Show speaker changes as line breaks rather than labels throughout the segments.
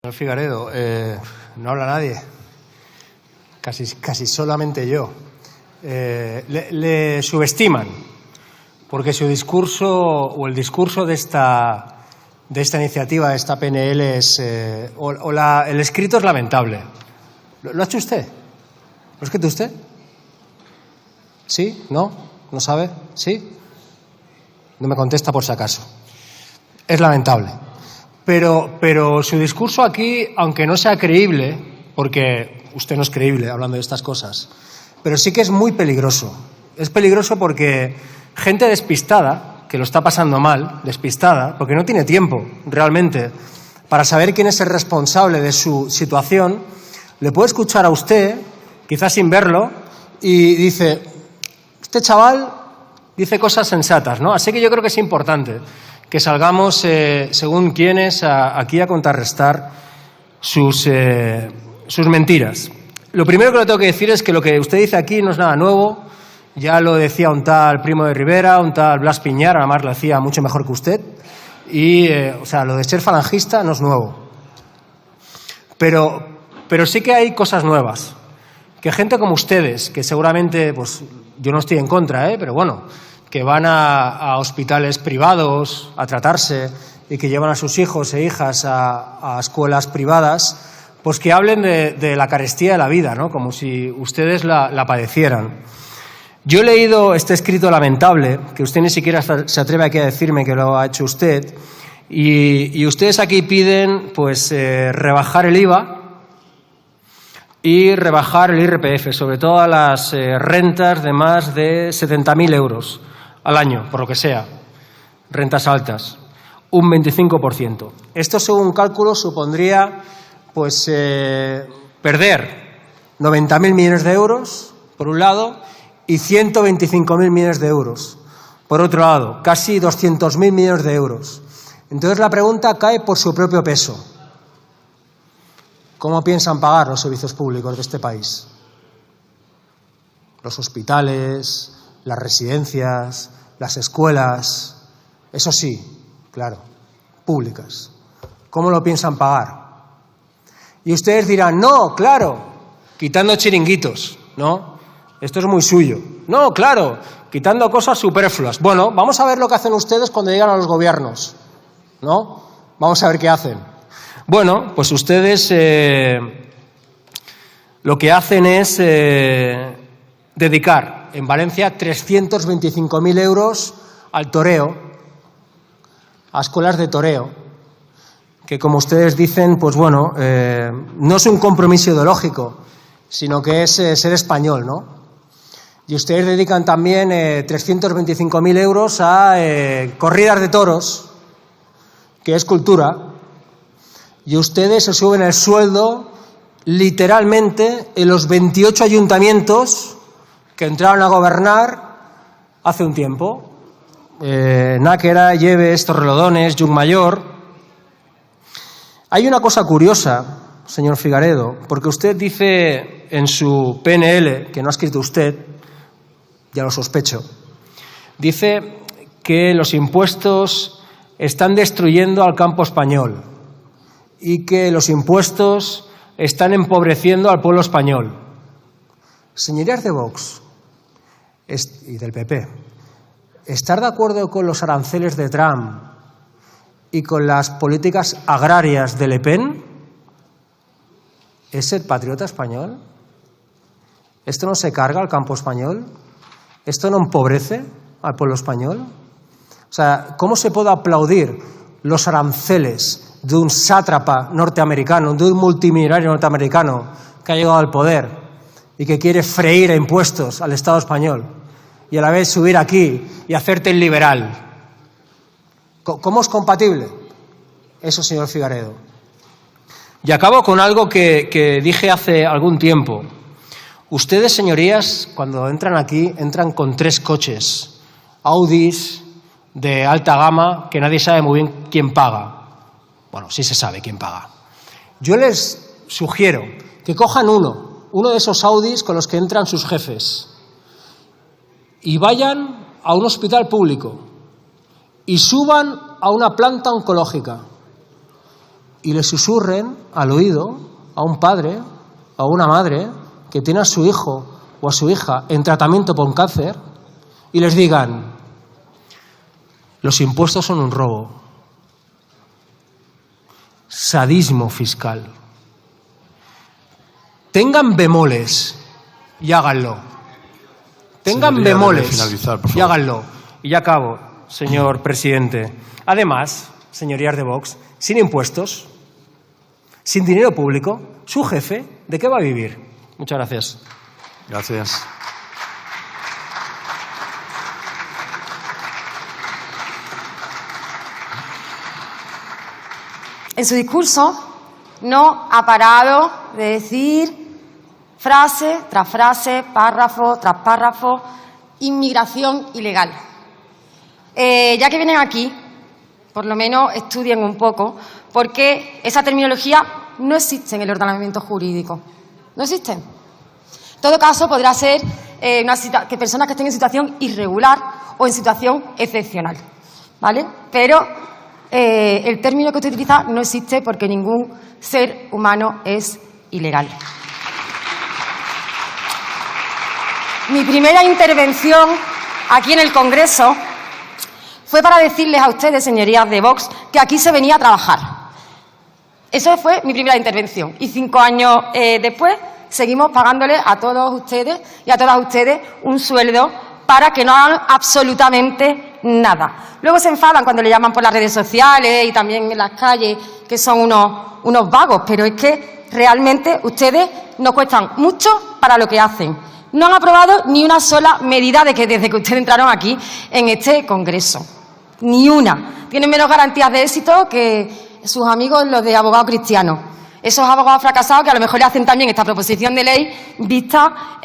Señor Figaredo, no habla nadie, casi solamente yo. Le subestiman, porque su discurso o el discurso de esta iniciativa, de esta PNL, el escrito es lamentable. ¿Lo ha hecho usted? ¿Lo ha escrito usted? ¿Sí? ¿No? ¿No sabe? ¿Sí? No me contesta por si acaso. Es lamentable. Pero su discurso aquí, aunque no sea creíble, porque usted no es creíble hablando de estas cosas, pero sí que es muy peligroso. Es peligroso porque gente despistada, que lo está pasando mal, despistada, porque no tiene tiempo realmente para saber quién es el responsable de su situación, le puede escuchar a usted, quizás sin verlo, y dice, este chaval dice cosas sensatas, ¿no? Así que yo creo que es importante que salgamos, según quienes, aquí a contrarrestar sus mentiras. Lo primero que le tengo que decir es que lo que usted dice aquí no es nada nuevo. Ya lo decía un tal Primo de Rivera, un tal Blas Piñar, además lo hacía mucho mejor que usted. Y, lo de ser falangista no es nuevo. Pero sí que hay cosas nuevas. Que gente como ustedes, que seguramente, pues yo no estoy en contra, pero bueno, que van a hospitales privados a tratarse y que llevan a sus hijos e hijas a escuelas privadas, pues que hablen de la carestía de la vida, ¿no? Como si ustedes la padecieran. Yo he leído este escrito lamentable, que usted ni siquiera se atreve aquí a decirme que lo ha hecho usted, y ustedes aquí piden pues rebajar el IVA y rebajar el IRPF, sobre todo a las rentas de más de 70.000 euros al año, por lo que sea, rentas altas, un 25%. Esto, según cálculos, supondría pues perder 90.000 millones de euros, por un lado, y 125.000 millones de euros, por otro lado, casi 200.000 millones de euros. Entonces la pregunta cae por su propio peso. ¿Cómo piensan pagar los servicios públicos de este país? Los hospitales, las residencias, las escuelas, eso sí, claro, públicas. ¿Cómo lo piensan pagar? Y ustedes dirán, no, claro, quitando chiringuitos, ¿no? Esto es muy suyo. No, claro, quitando cosas superfluas. Bueno, vamos a ver lo que hacen ustedes cuando llegan a los gobiernos, ¿no? Vamos a ver qué hacen. Bueno, pues ustedes lo que hacen es dedicar en Valencia 325.000 euros al toreo, a escuelas de toreo, que como ustedes dicen, pues bueno, no es un compromiso ideológico, sino que es ser español, ¿no? Y ustedes dedican también 325.000 euros a corridas de toros, que es cultura. Y ustedes se suben el sueldo literalmente en los 28 ayuntamientos que entraron a gobernar hace un tiempo. Náquera, Lleves, Torrelodones, Llucmayor. Hay una cosa curiosa, señor Figaredo, porque usted dice en su PNL, que no ha escrito usted, ya lo sospecho, dice que los impuestos están destruyendo al campo español y que los impuestos están empobreciendo al pueblo español. Señorías de Vox y del PP, ¿estar de acuerdo con los aranceles de Trump y con las políticas agrarias de Le Pen es ser patriota español? ¿Esto no se carga al campo español? ¿Esto no empobrece al pueblo español? O sea, ¿cómo se puede aplaudir los aranceles de un sátrapa norteamericano, de un multimillonario norteamericano que ha llegado al poder y que quiere freír a impuestos al Estado español y a la vez subir aquí y hacerte el liberal? ¿Cómo es compatible eso, señor Figaredo? Y acabo con algo que dije hace algún tiempo. Ustedes, señorías, cuando entran aquí, entran con 3 coches, Audis de alta gama, que nadie sabe muy bien quién paga. Bueno, sí se sabe quién paga. Yo les sugiero que cojan uno de esos Audis con los que entran sus jefes y vayan a un hospital público y suban a una planta oncológica y le susurren al oído a un padre o a una madre que tiene a su hijo o a su hija en tratamiento por un cáncer y les digan: los impuestos son un robo. Sadismo fiscal. Tengan bemoles y háganlo. Tengan bemoles y háganlo. Y ya acabo, señor presidente. Además, señorías de Vox, sin impuestos, sin dinero público, su jefe, ¿de qué va a vivir? Muchas gracias.
Gracias.
En su discurso no ha parado de decir frase tras frase, párrafo tras párrafo, inmigración ilegal. Ya que vienen aquí, por lo menos estudien un poco, porque esa terminología no existe en el ordenamiento jurídico. No existe. En todo caso, podrá ser que personas que estén en situación irregular o en situación excepcional, ¿vale? Pero el término que usted utiliza no existe porque ningún ser humano es ilegal. Mi primera intervención aquí en el Congreso fue para decirles a ustedes, señorías de Vox, que aquí se venía a trabajar. Esa fue mi primera intervención. Y 5 años después seguimos pagándole a todos ustedes y a todas ustedes un sueldo para que no hagan absolutamente nada. Luego se enfadan cuando le llaman por las redes sociales y también en las calles que son unos vagos, pero es que realmente ustedes nos cuestan mucho para lo que hacen. No han aprobado ni una sola medida desde que ustedes entraron aquí en este Congreso. Ni una. Tienen menos garantías de éxito que sus amigos los de abogados cristianos. Esos abogados fracasados que a lo mejor le hacen también esta proposición de ley vista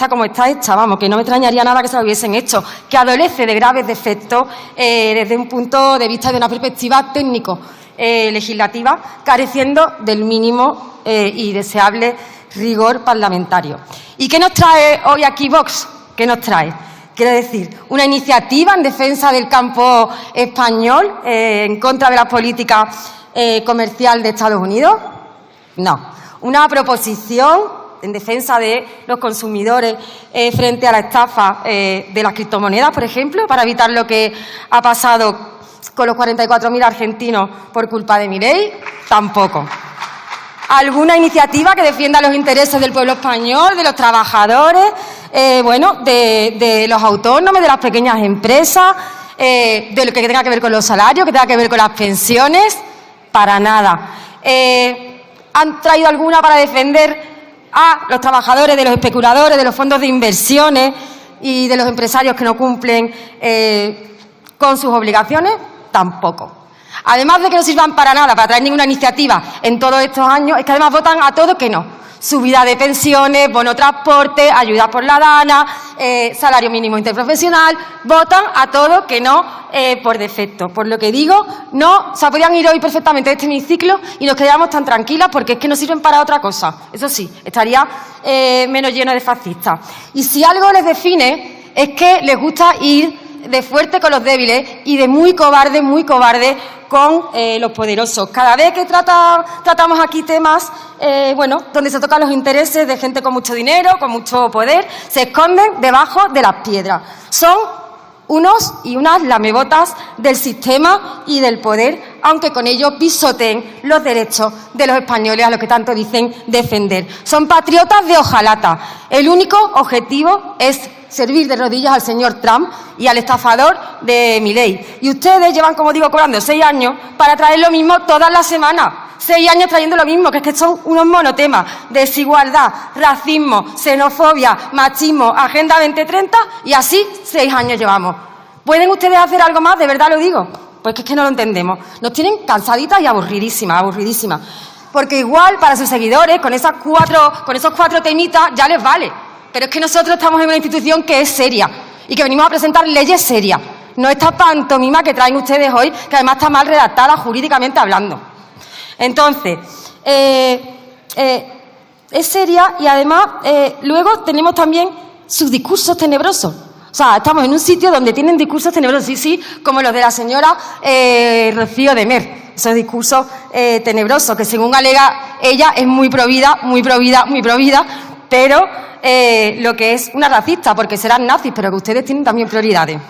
como está hecha, vamos, que no me extrañaría nada que se lo hubiesen hecho, que adolece de graves defectos desde un punto de vista de una perspectiva técnico-legislativa, careciendo del mínimo y deseable rigor parlamentario. ¿Y qué nos trae hoy aquí Vox? ¿Qué nos trae? Quiero decir, una iniciativa en defensa del campo español, en contra de la política comercial de Estados Unidos. No. Una proposición en defensa de los consumidores frente a la estafa de las criptomonedas, por ejemplo, para evitar lo que ha pasado con los 44.000 argentinos por culpa de Milei. Tampoco. ¿Alguna iniciativa que defienda los intereses del pueblo español, de los trabajadores, de los autónomos, de las pequeñas empresas, de lo que tenga que ver con los salarios, que tenga que ver con las pensiones? Para nada. ¿Han traído alguna para defender a los trabajadores de los especuladores, de los fondos de inversiones y de los empresarios que no cumplen con sus obligaciones? Tampoco. Además de que no sirvan para nada, para traer ninguna iniciativa en todos estos años, es que además votan a todo que no. Subida de pensiones, bono transporte, ayuda por la dana, salario mínimo interprofesional, votan a todo que no por defecto. Por lo que digo, no, o sea, podían ir hoy perfectamente de este hemiciclo y nos quedamos tan tranquilas porque es que no sirven para otra cosa. Eso sí, estaría menos lleno de fascistas. Y si algo les define es que les gusta ir de fuerte con los débiles y de muy cobarde con los poderosos. Cada vez que tratamos aquí temas, donde se tocan los intereses de gente con mucho dinero, con mucho poder, se esconden debajo de las piedras. Son unos y unas lamebotas del sistema y del poder, aunque con ello pisoteen los derechos de los españoles a los que tanto dicen defender. Son patriotas de hojalata. El único objetivo es servir de rodillas al señor Trump y al estafador de Milei. Y ustedes llevan, como digo, cobrando 6 años para traer lo mismo todas las semanas. 6 años trayendo lo mismo, que es que son unos monotemas: desigualdad, racismo, xenofobia, machismo, Agenda 2030, y así 6 años llevamos. ¿Pueden ustedes hacer algo más? De verdad lo digo. Pues que es que no lo entendemos. Nos tienen cansaditas y aburridísimas. Porque igual para sus seguidores, con esos 4 temitas ya les vale. Pero es que nosotros estamos en una institución que es seria y que venimos a presentar leyes serias. No esta pantomima que traen ustedes hoy, que además está mal redactada jurídicamente hablando. Entonces, es seria y además luego tenemos también sus discursos tenebrosos. O sea, estamos en un sitio donde tienen discursos tenebrosos, sí, como los de la señora Rocío de Mer. esos discursos tenebrosos, que según alega ella es muy provida, pero lo que es una racista, porque serán nazis, pero que ustedes tienen también prioridades.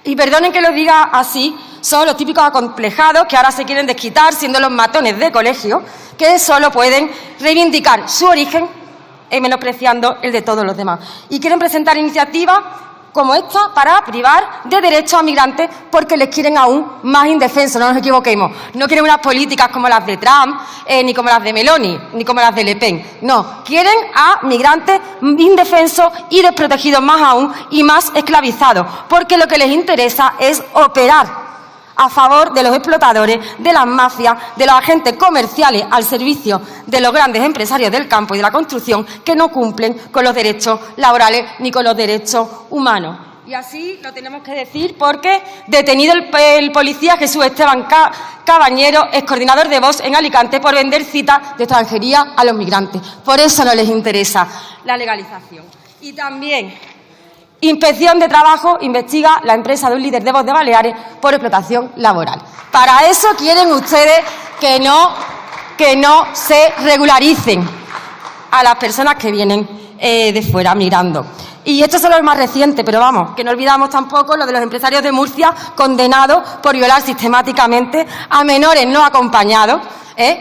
Y perdonen que lo diga así, son los típicos acomplejados que ahora se quieren desquitar siendo los matones de colegio, que solo pueden reivindicar su origen menospreciando el de todos los demás. Y quieren presentar iniciativas como esta para privar de derechos a migrantes porque les quieren aún más indefensos, no nos equivoquemos. No quieren unas políticas como las de Trump, ni como las de Meloni, ni como las de Le Pen. No, quieren a migrantes indefensos y desprotegidos más aún y más esclavizados, porque lo que les interesa es operar a favor de los explotadores, de las mafias, de los agentes comerciales al servicio de los grandes empresarios del campo y de la construcción que no cumplen con los derechos laborales ni con los derechos humanos. Y así lo tenemos que decir porque detenido el policía Jesús Esteban Cabañero, ex coordinador de Vox en Alicante, por vender citas de extranjería a los migrantes. Por eso no les interesa la legalización. Y también Inspección de Trabajo investiga la empresa de un líder de Vox de Baleares por explotación laboral. Para eso quieren ustedes que no se regularicen a las personas que vienen de fuera migrando. Y esto es solo lo más reciente, pero vamos, que no olvidamos tampoco lo de los empresarios de Murcia condenados por violar sistemáticamente a menores no acompañados,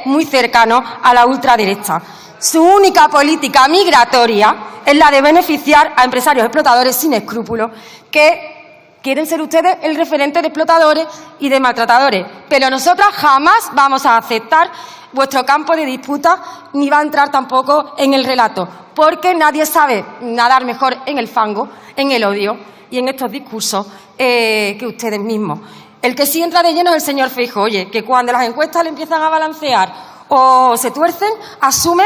muy cercanos a la ultraderecha. Su única política migratoria es la de beneficiar a empresarios explotadores sin escrúpulos que quieren ser ustedes el referente de explotadores y de maltratadores. Pero nosotras jamás vamos a aceptar vuestro campo de disputa ni va a entrar tampoco en el relato, porque nadie sabe nadar mejor en el fango, en el odio y en estos discursos que ustedes mismos. El que sí entra de lleno es el señor Feijóo, oye, que cuando las encuestas le empiezan a balancear o se tuercen, asume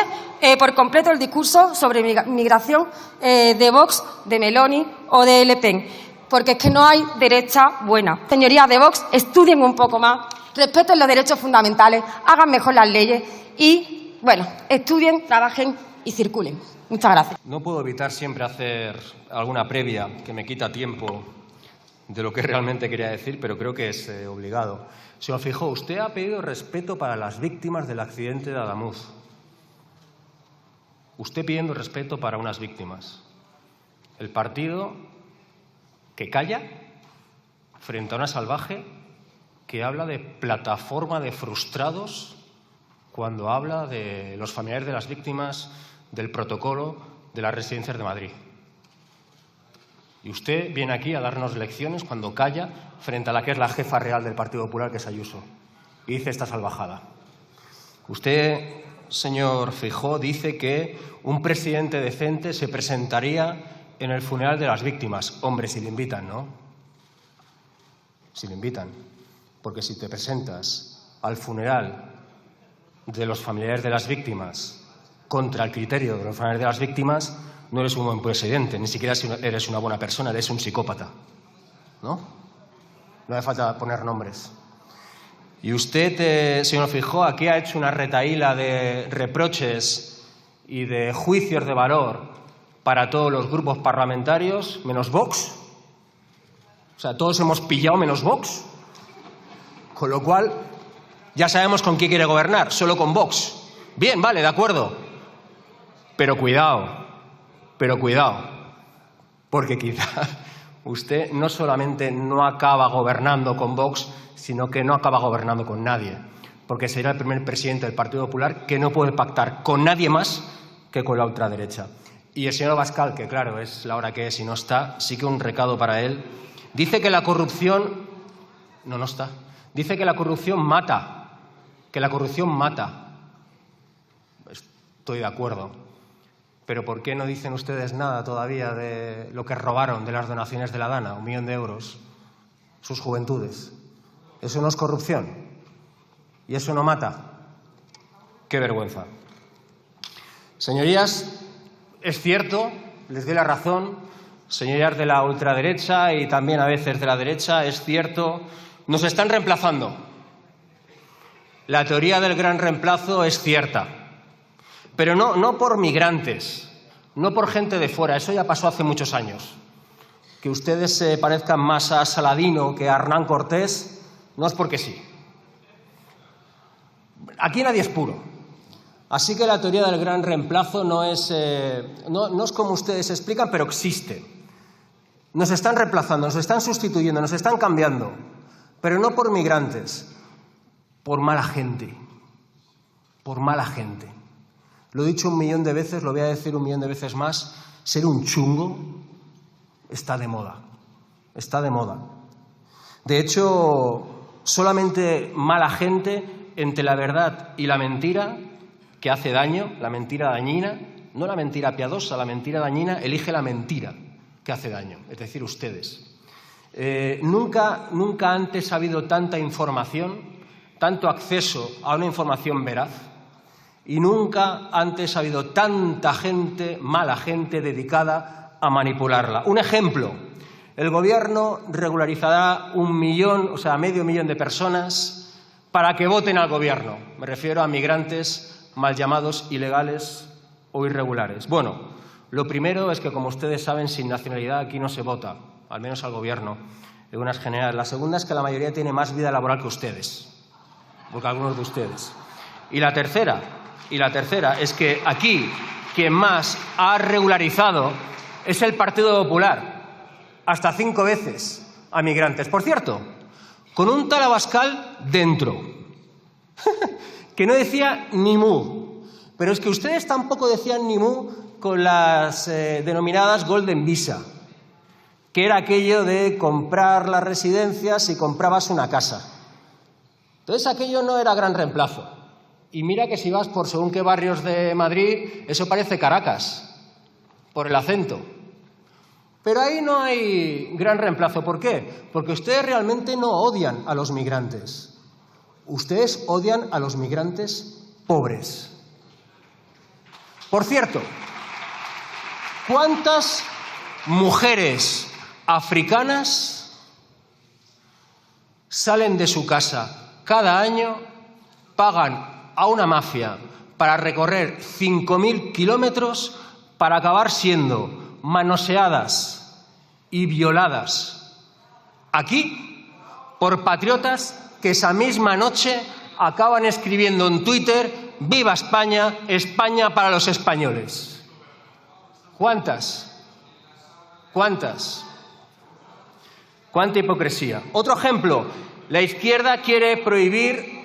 por completo el discurso sobre migración de Vox, de Meloni o de Le Pen, porque es que no hay derecha buena. Señorías de Vox, estudien un poco más, respeten los derechos fundamentales, hagan mejor las leyes y, bueno, estudien, trabajen y circulen. Muchas gracias.
No puedo evitar siempre hacer alguna previa que me quita tiempo de lo que realmente quería decir, pero creo que es obligado. Señor Feijóo, usted ha pedido respeto para las víctimas del accidente de Adamuz. Usted pidiendo respeto para unas víctimas. El partido que calla frente a una salvaje que habla de plataforma de frustrados cuando habla de los familiares de las víctimas del protocolo de las residencias de Madrid. Y usted viene aquí a darnos lecciones cuando calla frente a la que es la jefa real del Partido Popular, que es Ayuso, y dice esta salvajada. Usted, señor Feijóo, dice que un presidente decente se presentaría en el funeral de las víctimas. Hombre, si le invitan, ¿no? Si le invitan. Porque si te presentas al funeral de los familiares de las víctimas contra el criterio de los familiares de las víctimas, no eres un buen presidente, ni siquiera eres una buena persona, eres un psicópata, ¿no? No hace falta poner nombres. Y usted, señor Feijóo, aquí ha hecho una retahíla de reproches y de juicios de valor para todos los grupos parlamentarios, menos Vox. O sea, todos hemos pillado menos Vox. Con lo cual, ya sabemos con quién quiere gobernar, solo con Vox. Bien, vale, de acuerdo. Pero cuidado, porque quizá usted no solamente no acaba gobernando con Vox, sino que no acaba gobernando con nadie, porque será el primer presidente del Partido Popular que no puede pactar con nadie más que con la ultraderecha. Y el señor Abascal, que claro, es la hora que es y no está, sí que un recado para él. Dice que la corrupción... No está. Dice que la corrupción mata, Estoy de acuerdo. Pero ¿por qué no dicen ustedes nada todavía de lo que robaron de las donaciones de la Dana, 1 millón de euros, sus juventudes? ¿Eso no es corrupción? ¿Y eso no mata? ¡Qué vergüenza! Señorías, es cierto, les doy la razón, señorías de la ultraderecha y también a veces de la derecha, es cierto, nos están reemplazando. La teoría del gran reemplazo es cierta. Pero no por migrantes, no por gente de fuera, eso ya pasó hace muchos años. Que ustedes se parezcan más a Saladino que a Hernán Cortés, no es porque sí. Aquí nadie es puro. Así que la teoría del gran reemplazo no es como ustedes explican, pero existe. Nos están reemplazando, nos están sustituyendo, nos están cambiando, pero no por migrantes, por mala gente. Por mala gente. Lo he dicho 1.000.000 de veces, lo voy a decir 1.000.000 de veces más. Ser un chungo está de moda. Está de moda. De hecho, solamente mala gente entre la verdad y la mentira, que hace daño, la mentira dañina, no la mentira piadosa, la mentira dañina, elige la mentira que hace daño, es decir, ustedes. Nunca antes ha habido tanta información, tanto acceso a una información veraz, y nunca antes ha habido tanta gente, mala gente, dedicada a manipularla. Un ejemplo, el Gobierno regularizará 1.000.000, o sea, 500.000 de personas para que voten al Gobierno. Me refiero a migrantes mal llamados ilegales o irregulares. Bueno, lo primero es que, como ustedes saben, sin nacionalidad aquí no se vota, al menos al Gobierno, en unas generales. La segunda es que la mayoría tiene más vida laboral que ustedes, porque algunos de ustedes. Y la tercera es que aquí quien más ha regularizado es el Partido Popular, hasta 5 veces a migrantes. Por cierto, con un tal Abascal dentro, que no decía ni mu. Pero es que ustedes tampoco decían ni mu con las denominadas Golden Visa, que era aquello de comprar las residencias si comprabas una casa. Entonces aquello no era gran reemplazo. Y mira que si vas por según qué barrios de Madrid, eso parece Caracas, por el acento. Pero ahí no hay gran reemplazo. ¿Por qué? Porque ustedes realmente no odian a los migrantes. Ustedes odian a los migrantes pobres. Por cierto, ¿cuántas mujeres africanas salen de su casa cada año, pagan a una mafia para recorrer 5.000 kilómetros para acabar siendo manoseadas y violadas aquí por patriotas que esa misma noche acaban escribiendo en Twitter «Viva España, España para los españoles»? ¿Cuántas? ¿Cuántas? ¿Cuánta hipocresía? Otro ejemplo, la izquierda quiere prohibir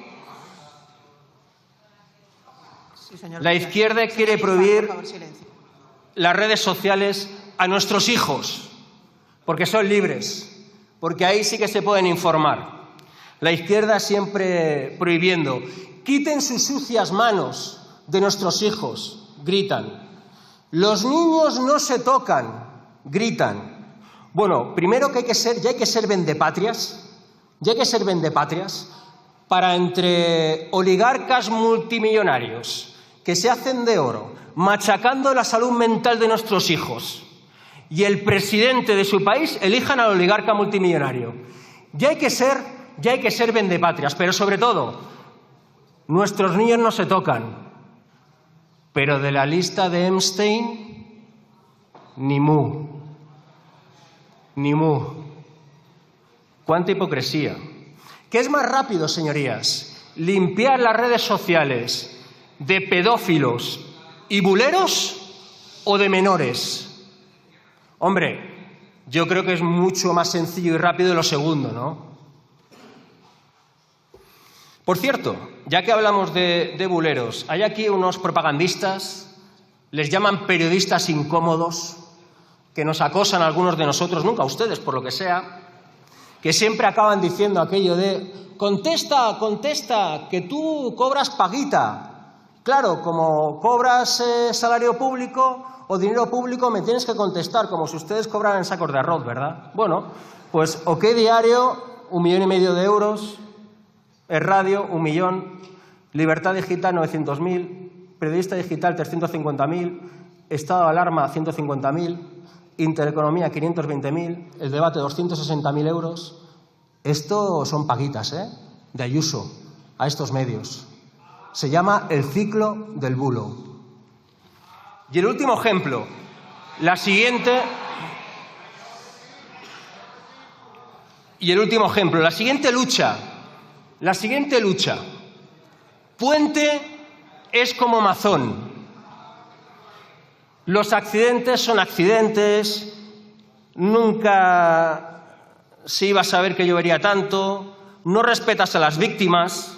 las redes sociales a nuestros hijos, porque son libres, porque ahí sí que se pueden informar. La izquierda siempre prohibiendo. Quiten sus sucias manos de nuestros hijos, gritan. Los niños no se tocan, gritan. Bueno, primero que ya hay que ser vendepatrias, para entre oligarcas multimillonarios que se hacen de oro, machacando la salud mental de nuestros hijos, y el presidente de su país elijan al oligarca multimillonario. Ya hay que ser vendepatrias, pero sobre todo, nuestros niños no se tocan. Pero de la lista de Epstein, ni mu. Ni mu. ¡Cuánta hipocresía! ¿Qué es más rápido, señorías? ¿Limpiar las redes sociales de pedófilos y buleros o de menores? Hombre, yo creo que es mucho más sencillo y rápido lo segundo, ¿no? Por cierto, ya que hablamos de buleros, hay aquí unos propagandistas, les llaman periodistas incómodos, que nos acosan a algunos de nosotros, nunca a ustedes, por lo que sea, que siempre acaban diciendo aquello de «contesta, contesta, que tú cobras paguita». Claro, como cobras salario público o dinero público, me tienes que contestar, como si ustedes cobraran sacos de arroz, ¿verdad? Bueno, pues OK Diario, 1,5 millones de euros, Es Radio, 1 millón, Libertad Digital, 900.000, Periodista Digital, 350.000, Estado de Alarma, 150.000, Intereconomía, 520.000, El Debate, 260.000 euros. Esto son paguitas, de Ayuso a estos medios. Se llama el ciclo del bulo. Y el último ejemplo, la siguiente lucha Puente es como Mazón. Los accidentes son accidentes, nunca se iba a saber que llovería tanto, no respetas a las víctimas,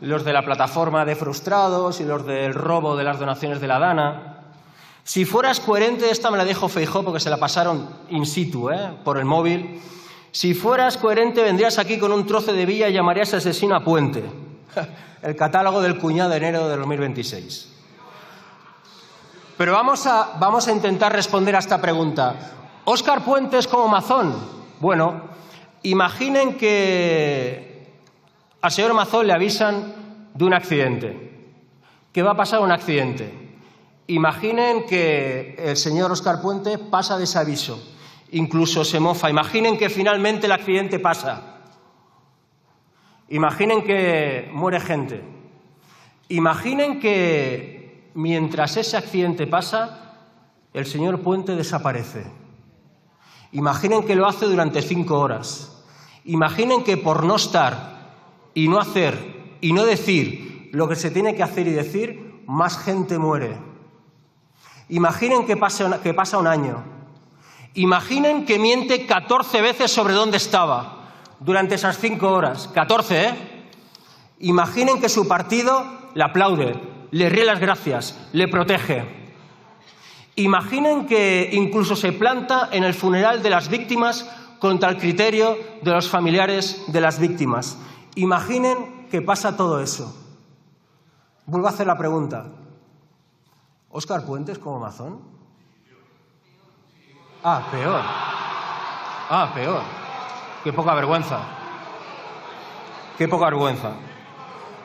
los de la plataforma de frustrados y los del robo de las donaciones de la Dana. Si fueras coherente, esta me la dijo Feijóo porque se la pasaron in situ, por el móvil. Si fueras coherente, vendrías aquí con un trozo de villa y llamarías asesino a Puente. El catálogo del cuñado de enero de 2026. Pero vamos a intentar responder a esta pregunta. ¿Óscar Puente es como Mazón? Bueno, imaginen que al señor Mazón le avisan de un accidente, que va a pasar un accidente. Imaginen que el señor Óscar Puente pasa de ese aviso, incluso se mofa. Imaginen que finalmente el accidente pasa. Imaginen que muere gente. Imaginen que mientras ese accidente pasa, el señor Puente desaparece. Imaginen que lo hace durante 5 horas. Imaginen que por no estar y no hacer y no decir lo que se tiene que hacer y decir, más gente muere. Imaginen que pasa un año. Imaginen que miente 14 veces sobre dónde estaba durante esas 5 horas. 14, ¿eh? Imaginen que su partido le aplaude, le ríe las gracias, le protege. Imaginen que incluso se planta en el funeral de las víctimas contra el criterio de los familiares de las víctimas. Imaginen que pasa todo eso. Vuelvo a hacer la pregunta. ¿Óscar Puente es como Mazón? Peor. Peor. Qué poca vergüenza. Qué poca vergüenza.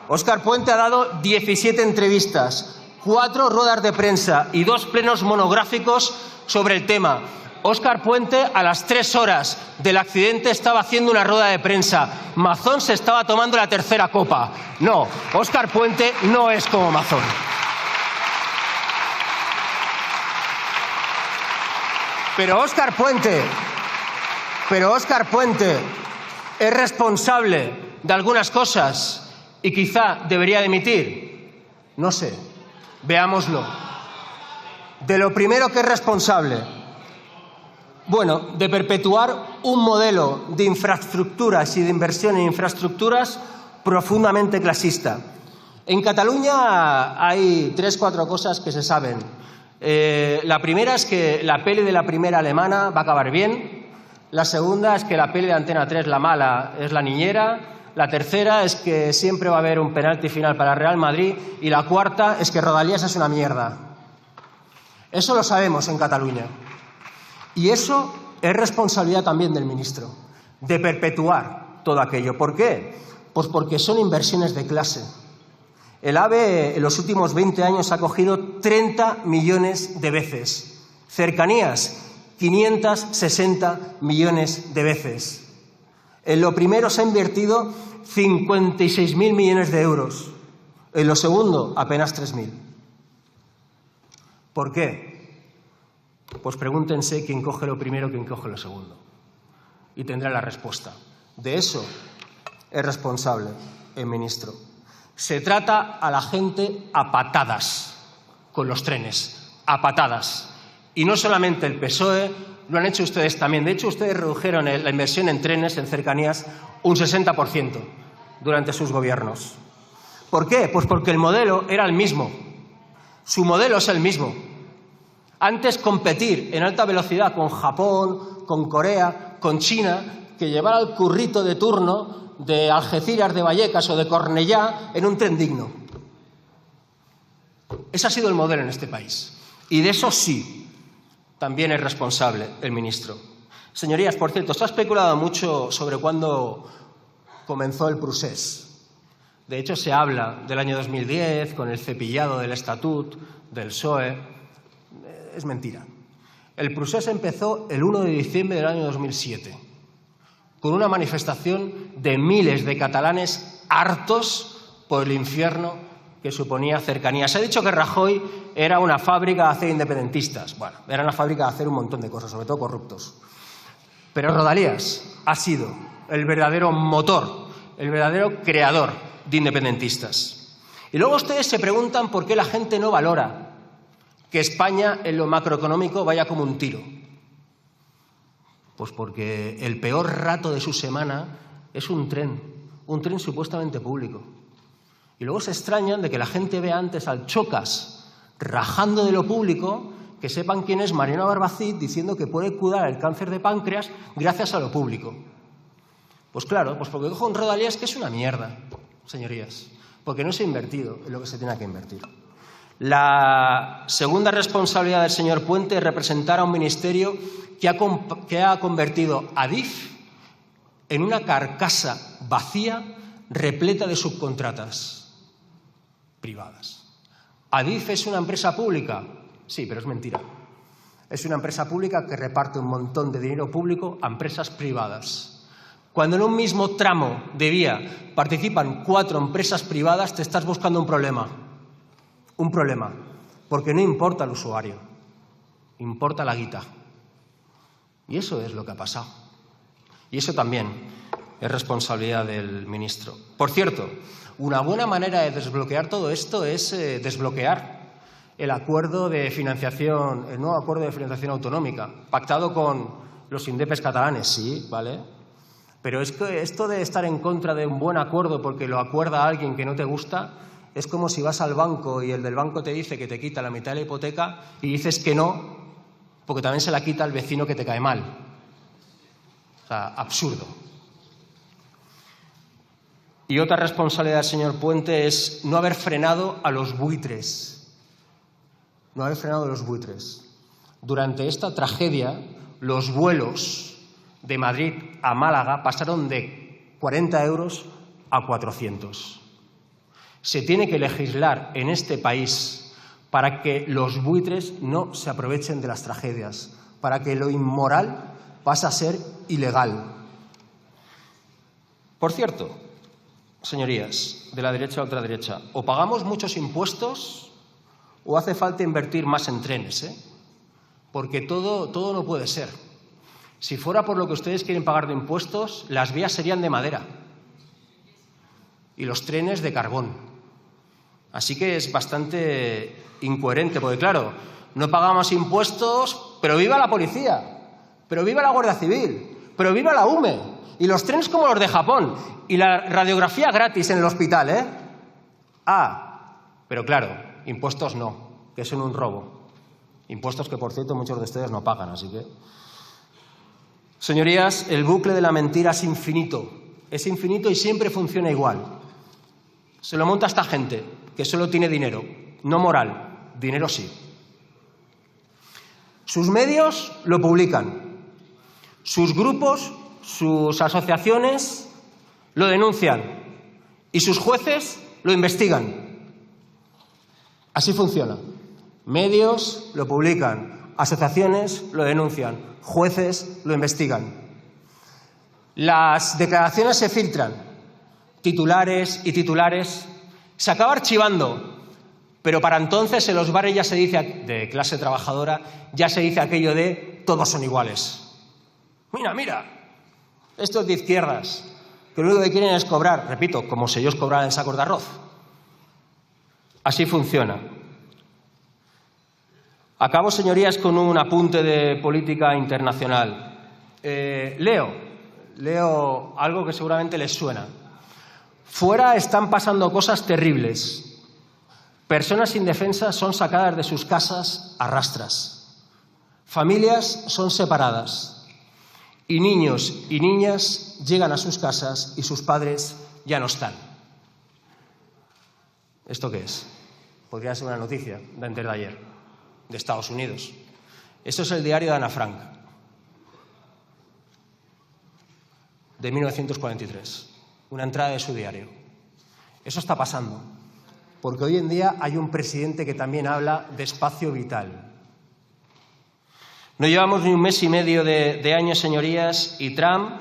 Óscar Puente ha dado 17 entrevistas, 4 ruedas de prensa y 2 plenos monográficos sobre el tema. Óscar Puente, a las 3 horas del accidente, estaba haciendo una rueda de prensa. Mazón se estaba tomando la tercera copa. No, Óscar Puente no es como Mazón. Pero Óscar Puente es responsable de algunas cosas y quizá debería dimitir. No sé, veámoslo. De lo primero que es responsable, bueno, de perpetuar un modelo de infraestructuras y de inversión en infraestructuras profundamente clasista. En Cataluña hay 3-4 cosas que se saben. La primera es que la peli de la primera alemana va a acabar bien. La segunda es que la peli de Antena 3, la mala, es La Niñera. La tercera es que siempre va a haber un penalti final para Real Madrid. Y la cuarta es que Rodalías es una mierda. Eso lo sabemos en Cataluña. Y eso es responsabilidad también del ministro, de perpetuar todo aquello. ¿Por qué? Pues porque son inversiones de clase. El AVE en los últimos 20 años ha cogido 30 millones de veces. Cercanías, 560 millones de veces. En lo primero se ha invertido 56.000 millones de euros. En lo segundo, apenas 3.000. ¿Por qué? Pues pregúntense quién coge lo primero, quién coge lo segundo. Y tendrán la respuesta. De eso es responsable el ministro. Se trata a la gente a patadas con los trenes, a patadas. Y no solamente el PSOE, lo han hecho ustedes también. De hecho, ustedes redujeron la inversión en trenes, en cercanías, un 60% durante sus gobiernos. ¿Por qué? Pues porque el modelo era el mismo. Su modelo es el mismo. Antes competir en alta velocidad con Japón, con Corea, con China, que llevar al currito de turno de Algeciras, de Vallecas o de Cornellá en un tren digno. Ese ha sido el modelo en este país. Y de eso sí, también es responsable el ministro. Señorías, por cierto, se ha especulado mucho sobre cuándo comenzó el procés. De hecho, se habla del año 2010, con el cepillado del Estatut, del PSOE. Es mentira. El procés empezó el 1 de diciembre del año 2007. Con una manifestación de miles de catalanes hartos por el infierno que suponía Cercanías. Se ha dicho que Rajoy era una fábrica de hacer independentistas. Bueno, era una fábrica de hacer un montón de cosas, sobre todo corruptos. Pero Rodalías ha sido el verdadero motor, el verdadero creador de independentistas. Y luego ustedes se preguntan por qué la gente no valora que España en lo macroeconómico vaya como un tiro. Pues porque el peor rato de su semana es un tren supuestamente público. Y luego se extrañan de que la gente vea antes al Chocas rajando de lo público, que sepan quién es Mariano Barbacid diciendo que puede curar el cáncer de páncreas gracias a lo público. Pues claro, pues porque cojo un Rodalies que es una mierda, señorías, porque no se ha invertido en lo que se tiene que invertir. La segunda responsabilidad del señor Puente es representar a un ministerio que ha convertido a Adif en una carcasa vacía repleta de subcontratas privadas. ¿Adif es una empresa pública? Sí, pero es mentira. Es una empresa pública que reparte un montón de dinero público a empresas privadas. Cuando en un mismo tramo de vía participan 4 empresas privadas, te estás buscando un problema. Un problema. Porque no importa el usuario, importa la guita. Y eso es lo que ha pasado. Y eso también es responsabilidad del ministro. Por cierto, una buena manera de desbloquear todo esto es desbloquear el acuerdo de financiación, el nuevo acuerdo de financiación autonómica, pactado con los indepes catalanes, sí, ¿vale? Pero es que esto de estar en contra de un buen acuerdo porque lo acuerda alguien que no te gusta, es como si vas al banco y el del banco te dice que te quita la mitad de la hipoteca y dices que no, porque también se la quita el vecino que te cae mal. O sea, absurdo. Y otra responsabilidad del señor Puente es no haber frenado a los buitres. No haber frenado a los buitres. Durante esta tragedia, los vuelos de Madrid a Málaga pasaron de 40 euros a 400. Se tiene que legislar en este país para que los buitres no se aprovechen de las tragedias, para que lo inmoral pase a ser ilegal. Por cierto, señorías, de la derecha a la ultraderecha, o pagamos muchos impuestos o hace falta invertir más en trenes, ¿eh? Porque todo no puede ser. Si fuera por lo que ustedes quieren pagar de impuestos, las vías serían de madera y los trenes de carbón. Así que es bastante incoherente, porque claro, no pagamos impuestos, pero viva la policía, pero viva la Guardia Civil, pero viva la UME, y los trenes como los de Japón, y la radiografía gratis en el hospital, ¿eh? Ah, pero claro, impuestos no, que son un robo. Impuestos que, por cierto, muchos de ustedes no pagan, así que... Señorías, el bucle de la mentira es infinito y siempre funciona igual. Se lo monta esta gente, que solo tiene dinero, no moral, dinero sí. Sus medios lo publican, sus grupos, sus asociaciones lo denuncian y sus jueces lo investigan. Así funciona. Medios lo publican, asociaciones lo denuncian, jueces lo investigan. Las declaraciones se filtran, titulares y titulares, se acaba archivando, pero para entonces en los barrios ya se dice, de clase trabajadora, ya se dice aquello de todos son iguales. Mira, estos de izquierdas, que lo único que quieren es cobrar, repito, como si ellos cobraran sacos de arroz. Así funciona. Acabo, señorías, con un apunte de política internacional. Leo algo que seguramente les suena. Fuera están pasando cosas terribles. Personas indefensas son sacadas de sus casas a rastras. Familias son separadas. Y niños y niñas llegan a sus casas y sus padres ya no están. ¿Esto qué es? Podría ser una noticia de antes de ayer, de Estados Unidos. Esto es el diario de Ana Frank, de 1943. Una entrada de su diario. Eso está pasando, porque hoy en día hay un presidente que también habla de espacio vital. No llevamos ni un mes y medio de año, señorías, y Trump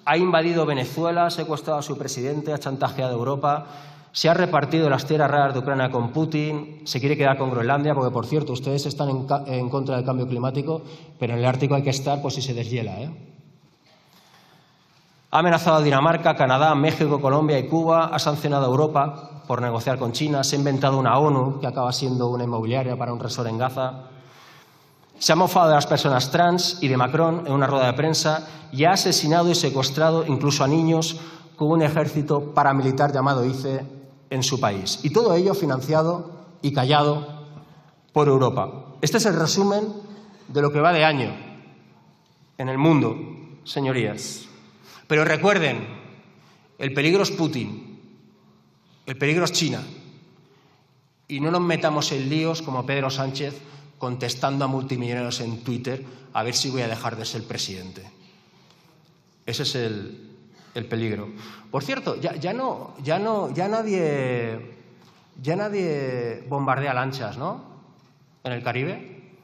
ha invadido Venezuela, ha secuestrado a su presidente, ha chantajeado a Europa, se ha repartido las tierras raras de Ucrania con Putin, se quiere quedar con Groenlandia, porque, por cierto, ustedes están en contra del cambio climático, pero en el Ártico hay que estar por si se deshiela, ¿eh? Ha amenazado a Dinamarca, Canadá, México, Colombia y Cuba. Ha sancionado a Europa por negociar con China. Se ha inventado una ONU que acaba siendo una inmobiliaria para un resort en Gaza. Se ha mofado de las personas trans y de Macron en una rueda de prensa y ha asesinado y secuestrado incluso a niños con un ejército paramilitar llamado ICE en su país. Y todo ello financiado y callado por Europa. Este es el resumen de lo que va de año en el mundo, señorías. Pero recuerden, el peligro es Putin, el peligro es China. Y no nos metamos en líos como Pedro Sánchez contestando a multimillonarios en Twitter a ver si voy a dejar de ser presidente. Ese es el peligro. Por cierto, ya nadie bombardea lanchas, ¿no? En el Caribe.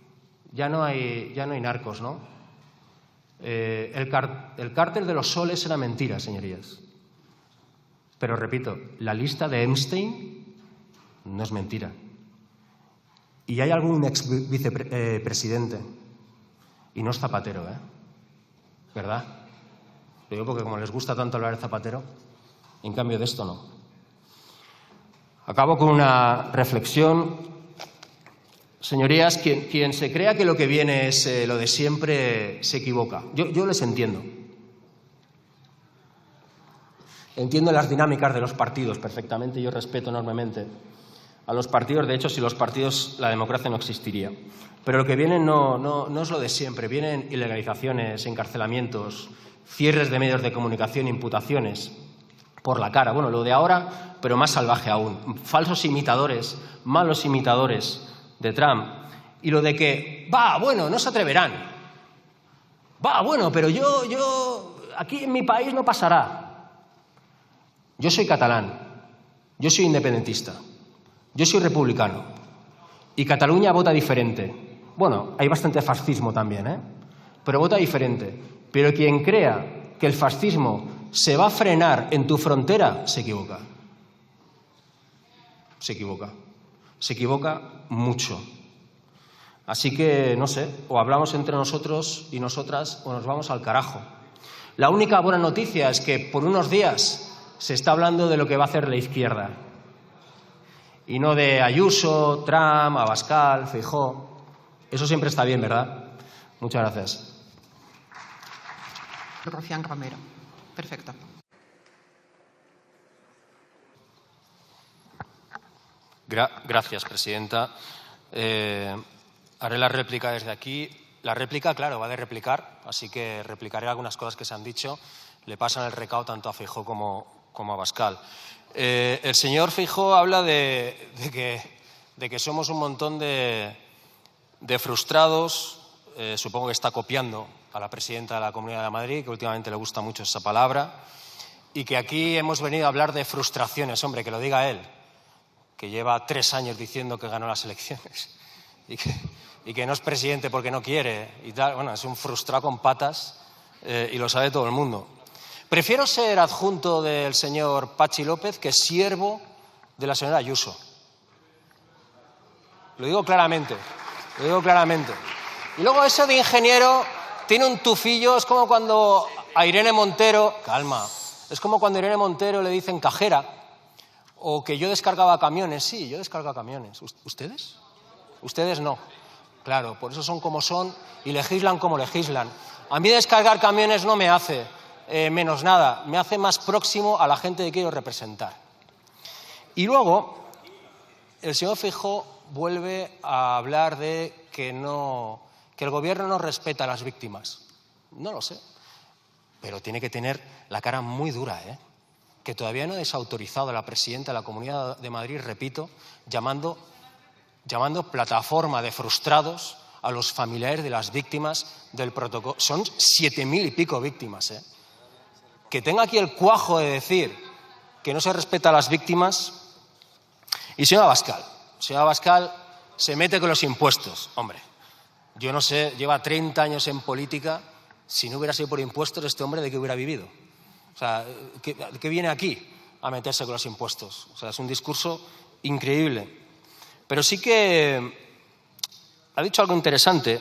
Ya no hay narcos, ¿no? El cártel de los soles era mentira, señorías. Pero repito, la lista de Epstein no es mentira. Y hay algún ex vicepresidente. Y no es Zapatero, ¿eh? ¿Verdad? Lo digo porque como les gusta tanto hablar de Zapatero, en cambio de esto no. Acabo con una reflexión. Señorías, quien se crea que lo que viene es lo de siempre se equivoca. Yo les entiendo. Entiendo las dinámicas de los partidos perfectamente y yo respeto enormemente a los partidos. De hecho, sin los partidos la democracia no existiría. Pero lo que viene no es lo de siempre. Vienen ilegalizaciones, encarcelamientos, cierres de medios de comunicación, imputaciones por la cara. Bueno, lo de ahora, pero más salvaje aún. Falsos imitadores, malos imitadores de Trump. Y lo de que, bueno, no se atreverán. Bueno, pero yo aquí en mi país no pasará. Yo soy catalán. Yo soy independentista. Yo soy republicano. Y Cataluña vota diferente. Bueno, hay bastante fascismo también, ¿eh? Pero vota diferente. Pero quien crea que el fascismo se va a frenar en tu frontera, se equivoca. Se equivoca. Se equivoca mucho. Así que, no sé, o hablamos entre nosotros y nosotras o nos vamos al carajo. La única buena noticia es que por unos días se está hablando de lo que va a hacer la izquierda. Y no de Ayuso, Trump, Abascal, Feijóo. Eso siempre está bien, ¿verdad? Muchas gracias.
Rufián Romero. Perfecto.
Gracias, presidenta. Haré la réplica desde aquí. La réplica, claro, va de replicar, así que replicaré algunas cosas que se han dicho. Le pasan el recado tanto a Feijóo como a Abascal. El señor Feijóo habla de que somos un montón de frustrados. Supongo que está copiando a la presidenta de la Comunidad de Madrid, que últimamente le gusta mucho esa palabra, y que aquí hemos venido a hablar de frustraciones. Hombre, que lo diga él, que lleva 3 años diciendo que ganó las elecciones y que no es presidente porque no quiere y tal. Bueno, es un frustrado con patas y lo sabe todo el mundo. Prefiero ser adjunto del señor Patxi López que siervo de la señora Ayuso. Lo digo claramente. Y luego eso de ingeniero tiene un tufillo, es como cuando a Irene Montero... Calma. Es como cuando a Irene Montero le dicen cajera o que yo descargaba camiones. Sí, yo descargaba camiones. ¿Ustedes? Ustedes no. Claro, por eso son como son y legislan como legislan. A mí descargar camiones no me hace menos nada, me hace más próximo a la gente que quiero representar. Y luego, el señor Feijóo vuelve a hablar de que el gobierno no respeta a las víctimas. No lo sé, pero tiene que tener la cara muy dura, que todavía no ha desautorizado a la presidenta de la Comunidad de Madrid, repito, llamando plataforma de frustrados a los familiares de las víctimas del protocolo. Son 7.000 y pico víctimas, Que tenga aquí el cuajo de decir que no se respeta a las víctimas. Y señor Abascal se mete con los impuestos. Hombre, yo no sé, lleva 30 años en política. Si no hubiera sido por impuestos, este hombre, ¿de qué hubiera vivido? O sea, ¿qué viene aquí a meterse con los impuestos? O sea, es un discurso increíble. Pero sí que ha dicho algo interesante.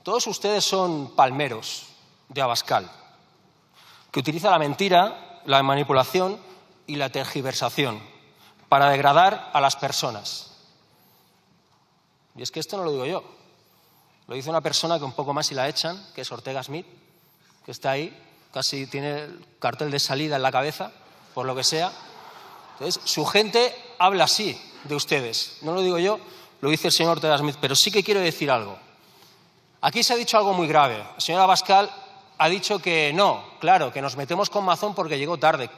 Todos ustedes son palmeros de Abascal. que utiliza la mentira, la manipulación y la tergiversación para degradar a las personas. Y es que esto no lo digo yo, lo dice una persona que un poco más y la echan, que es Ortega Smith, que está ahí, casi tiene el cartel de salida en la cabeza, por lo que sea. Entonces, su gente habla así de ustedes. No lo digo yo, lo dice el señor Ortega Smith, pero sí que quiero decir algo. Aquí se ha dicho algo muy grave. La señora Abascal ha dicho que no, claro, que nos metemos con Mazón porque llegó tarde.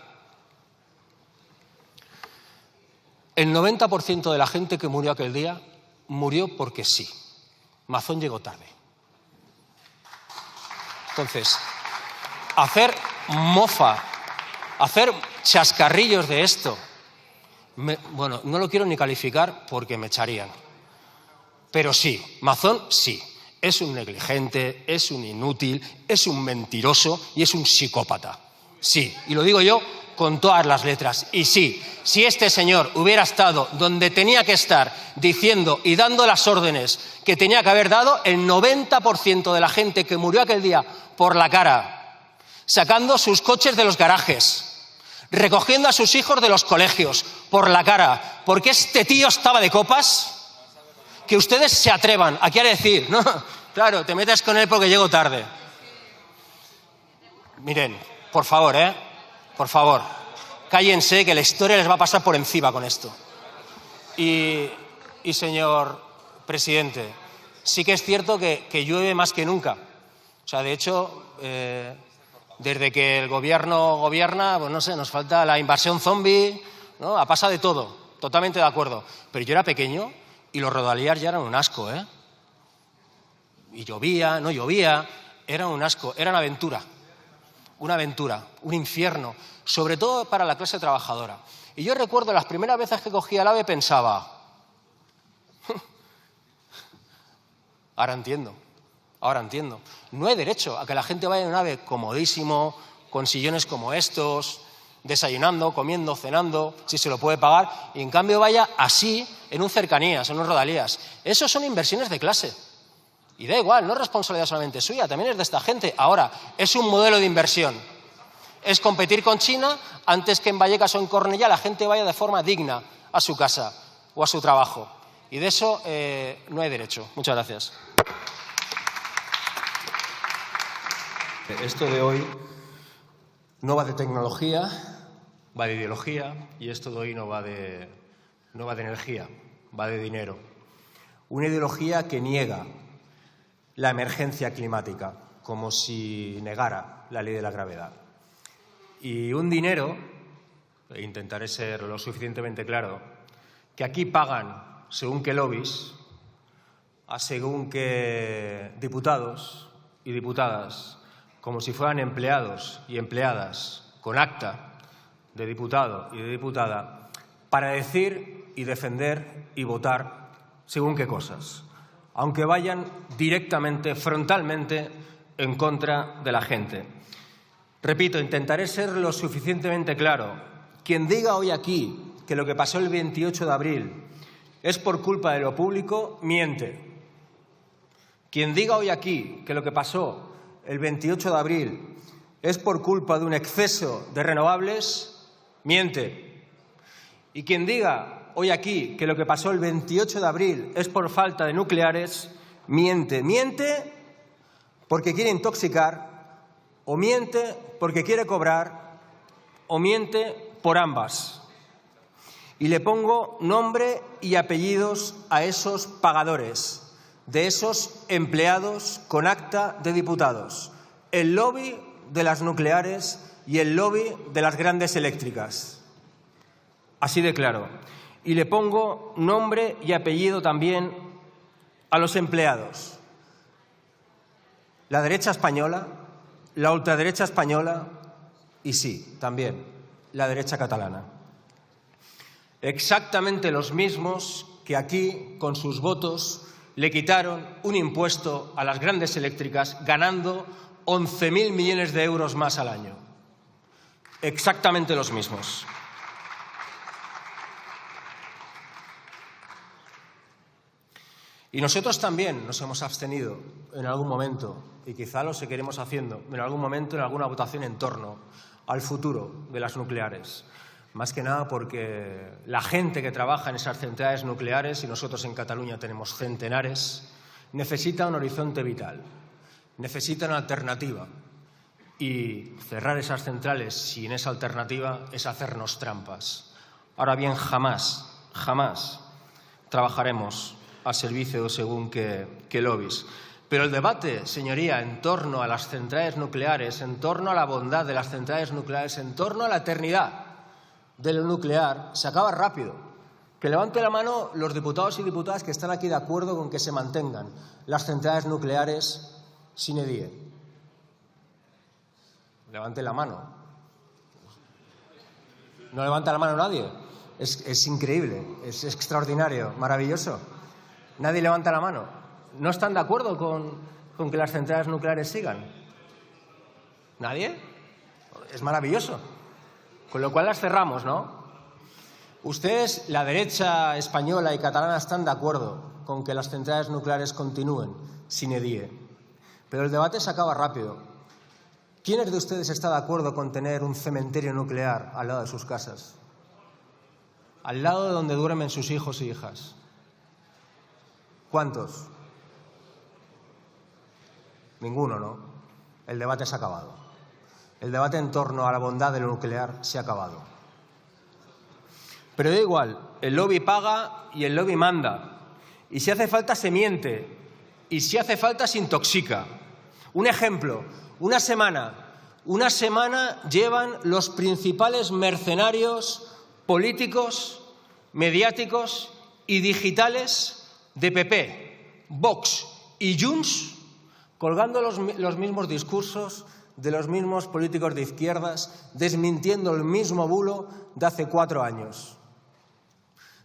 El 90% de la gente que murió aquel día murió porque sí. Mazón llegó tarde. Entonces, hacer mofa, hacer chascarrillos de esto, bueno, no lo quiero ni calificar porque me echarían. Pero sí, Mazón sí. Es un negligente, es un inútil, es un mentiroso y es un psicópata. Sí, y lo digo yo con todas las letras. Y sí, si este señor hubiera estado donde tenía que estar diciendo y dando las órdenes que tenía que haber dado, el 90% de la gente que murió aquel día por la cara, sacando sus coches de los garajes, recogiendo a sus hijos de los colegios por la cara, porque este tío estaba de copas, que ustedes se atrevan aquí a decir, no, claro, te metes con él porque llego tarde. Miren, por favor, por favor, cállense que la historia les va a pasar por encima con esto. Y señor presidente, sí que es cierto que llueve más que nunca. O sea, de hecho, desde que el gobierno gobierna, pues no sé, nos falta la invasión zombie, ¿no? Ha pasado de todo, totalmente de acuerdo. Pero yo era pequeño y los rodalías ya eran un asco, Y llovía, no llovía, era un asco, era una aventura, un infierno, sobre todo para la clase trabajadora. Y yo recuerdo las primeras veces que cogía el AVE pensaba, ahora entiendo, no hay derecho a que la gente vaya en un AVE comodísimo, con sillones como estos, desayunando, comiendo, cenando, si se lo puede pagar, y en cambio vaya así en un cercanías, en un rodalías. Eso son inversiones de clase. Y da igual, no es responsabilidad solamente suya, también es de esta gente. Ahora, es un modelo de inversión. Es competir con China antes que en Vallecas o en Cornellá la gente vaya de forma digna a su casa o a su trabajo. Y de eso no hay derecho. Muchas gracias. Esto de hoy no va de tecnología, va de ideología, y esto de hoy no va de energía, va de dinero. Una ideología que niega la emergencia climática, como si negara la ley de la gravedad. Y un dinero, e intentaré ser lo suficientemente claro, que aquí pagan según qué lobbies, a según qué diputados y diputadas, como si fueran empleados y empleadas con acta de diputado y de diputada, para decir y defender y votar según qué cosas, aunque vayan directamente, frontalmente, en contra de la gente. Repito, intentaré ser lo suficientemente claro. Quien diga hoy aquí que lo que pasó el 28 de abril es por culpa de lo público, miente. Quien diga hoy aquí que lo que pasó el 28 de abril es por culpa de un exceso de renovables, miente. Y quien diga hoy aquí que lo que pasó el 28 de abril es por falta de nucleares, miente. Miente porque quiere intoxicar, o miente porque quiere cobrar, o miente por ambas. Y le pongo nombre y apellidos a esos pagadores, de esos empleados con acta de diputados, el lobby de las nucleares y el lobby de las grandes eléctricas. Así de claro. Y le pongo nombre y apellido también a los empleados. La derecha española, la ultraderecha española y sí, también la derecha catalana. Exactamente los mismos que aquí, con sus votos, le quitaron un impuesto a las grandes eléctricas, ganando 11.000 millones de euros más al año. Exactamente los mismos. Y nosotros también nos hemos abstenido en algún momento, y quizá lo seguiremos haciendo en algún momento en alguna votación en torno al futuro de las nucleares. Más que nada porque la gente que trabaja en esas centrales nucleares, y nosotros en Cataluña tenemos centenares, necesita un horizonte vital, necesita una alternativa. Y cerrar esas centrales sin esa alternativa es hacernos trampas. Ahora bien, jamás trabajaremos al servicio de según qué lobbies. Pero el debate, señoría, en torno a las centrales nucleares, en torno a la bondad de las centrales nucleares, en torno a la eternidad de lo nuclear, se acaba rápido. Que levante la mano los diputados y diputadas que están aquí de acuerdo con que se mantengan las centrales nucleares sine die. Levante la mano. No levanta la mano nadie. Es increíble, es extraordinario, maravilloso. Nadie levanta la mano. ¿No están de acuerdo con que las centrales nucleares sigan? ¿Nadie? Es maravilloso. Con lo cual las cerramos, ¿no? Ustedes, la derecha española y catalana, están de acuerdo con que las centrales nucleares continúen sine die. Pero el debate se acaba rápido. ¿Quiénes de ustedes está de acuerdo con tener un cementerio nuclear al lado de sus casas? Al lado de donde duermen sus hijos y hijas. ¿Cuántos? Ninguno, ¿no? El debate se ha acabado. El debate en torno a la bondad de lo nuclear se ha acabado. Pero da igual, el lobby paga y el lobby manda. Y si hace falta se miente. Y si hace falta se intoxica. Un ejemplo, una semana llevan los principales mercenarios políticos, mediáticos y digitales de PP, Vox y Junts colgando los mismos discursos de los mismos políticos de izquierdas, desmintiendo el mismo bulo de hace 4 años.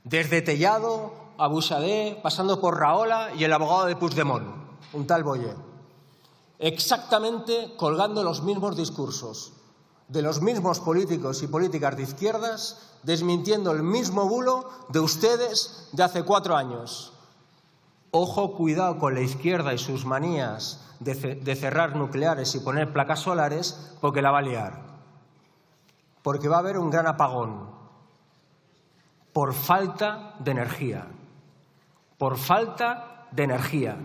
Desde Tellado a Buxadé, pasando por Rahola y el abogado de Puigdemont, un tal Boyer. Exactamente colgando los mismos discursos de los mismos políticos y políticas de izquierdas, desmintiendo el mismo bulo de ustedes de hace 4 años. Ojo, cuidado con la izquierda y sus manías de cerrar nucleares y poner placas solares, porque la va a liar. Porque va a haber un gran apagón por falta de energía. Por falta de energía.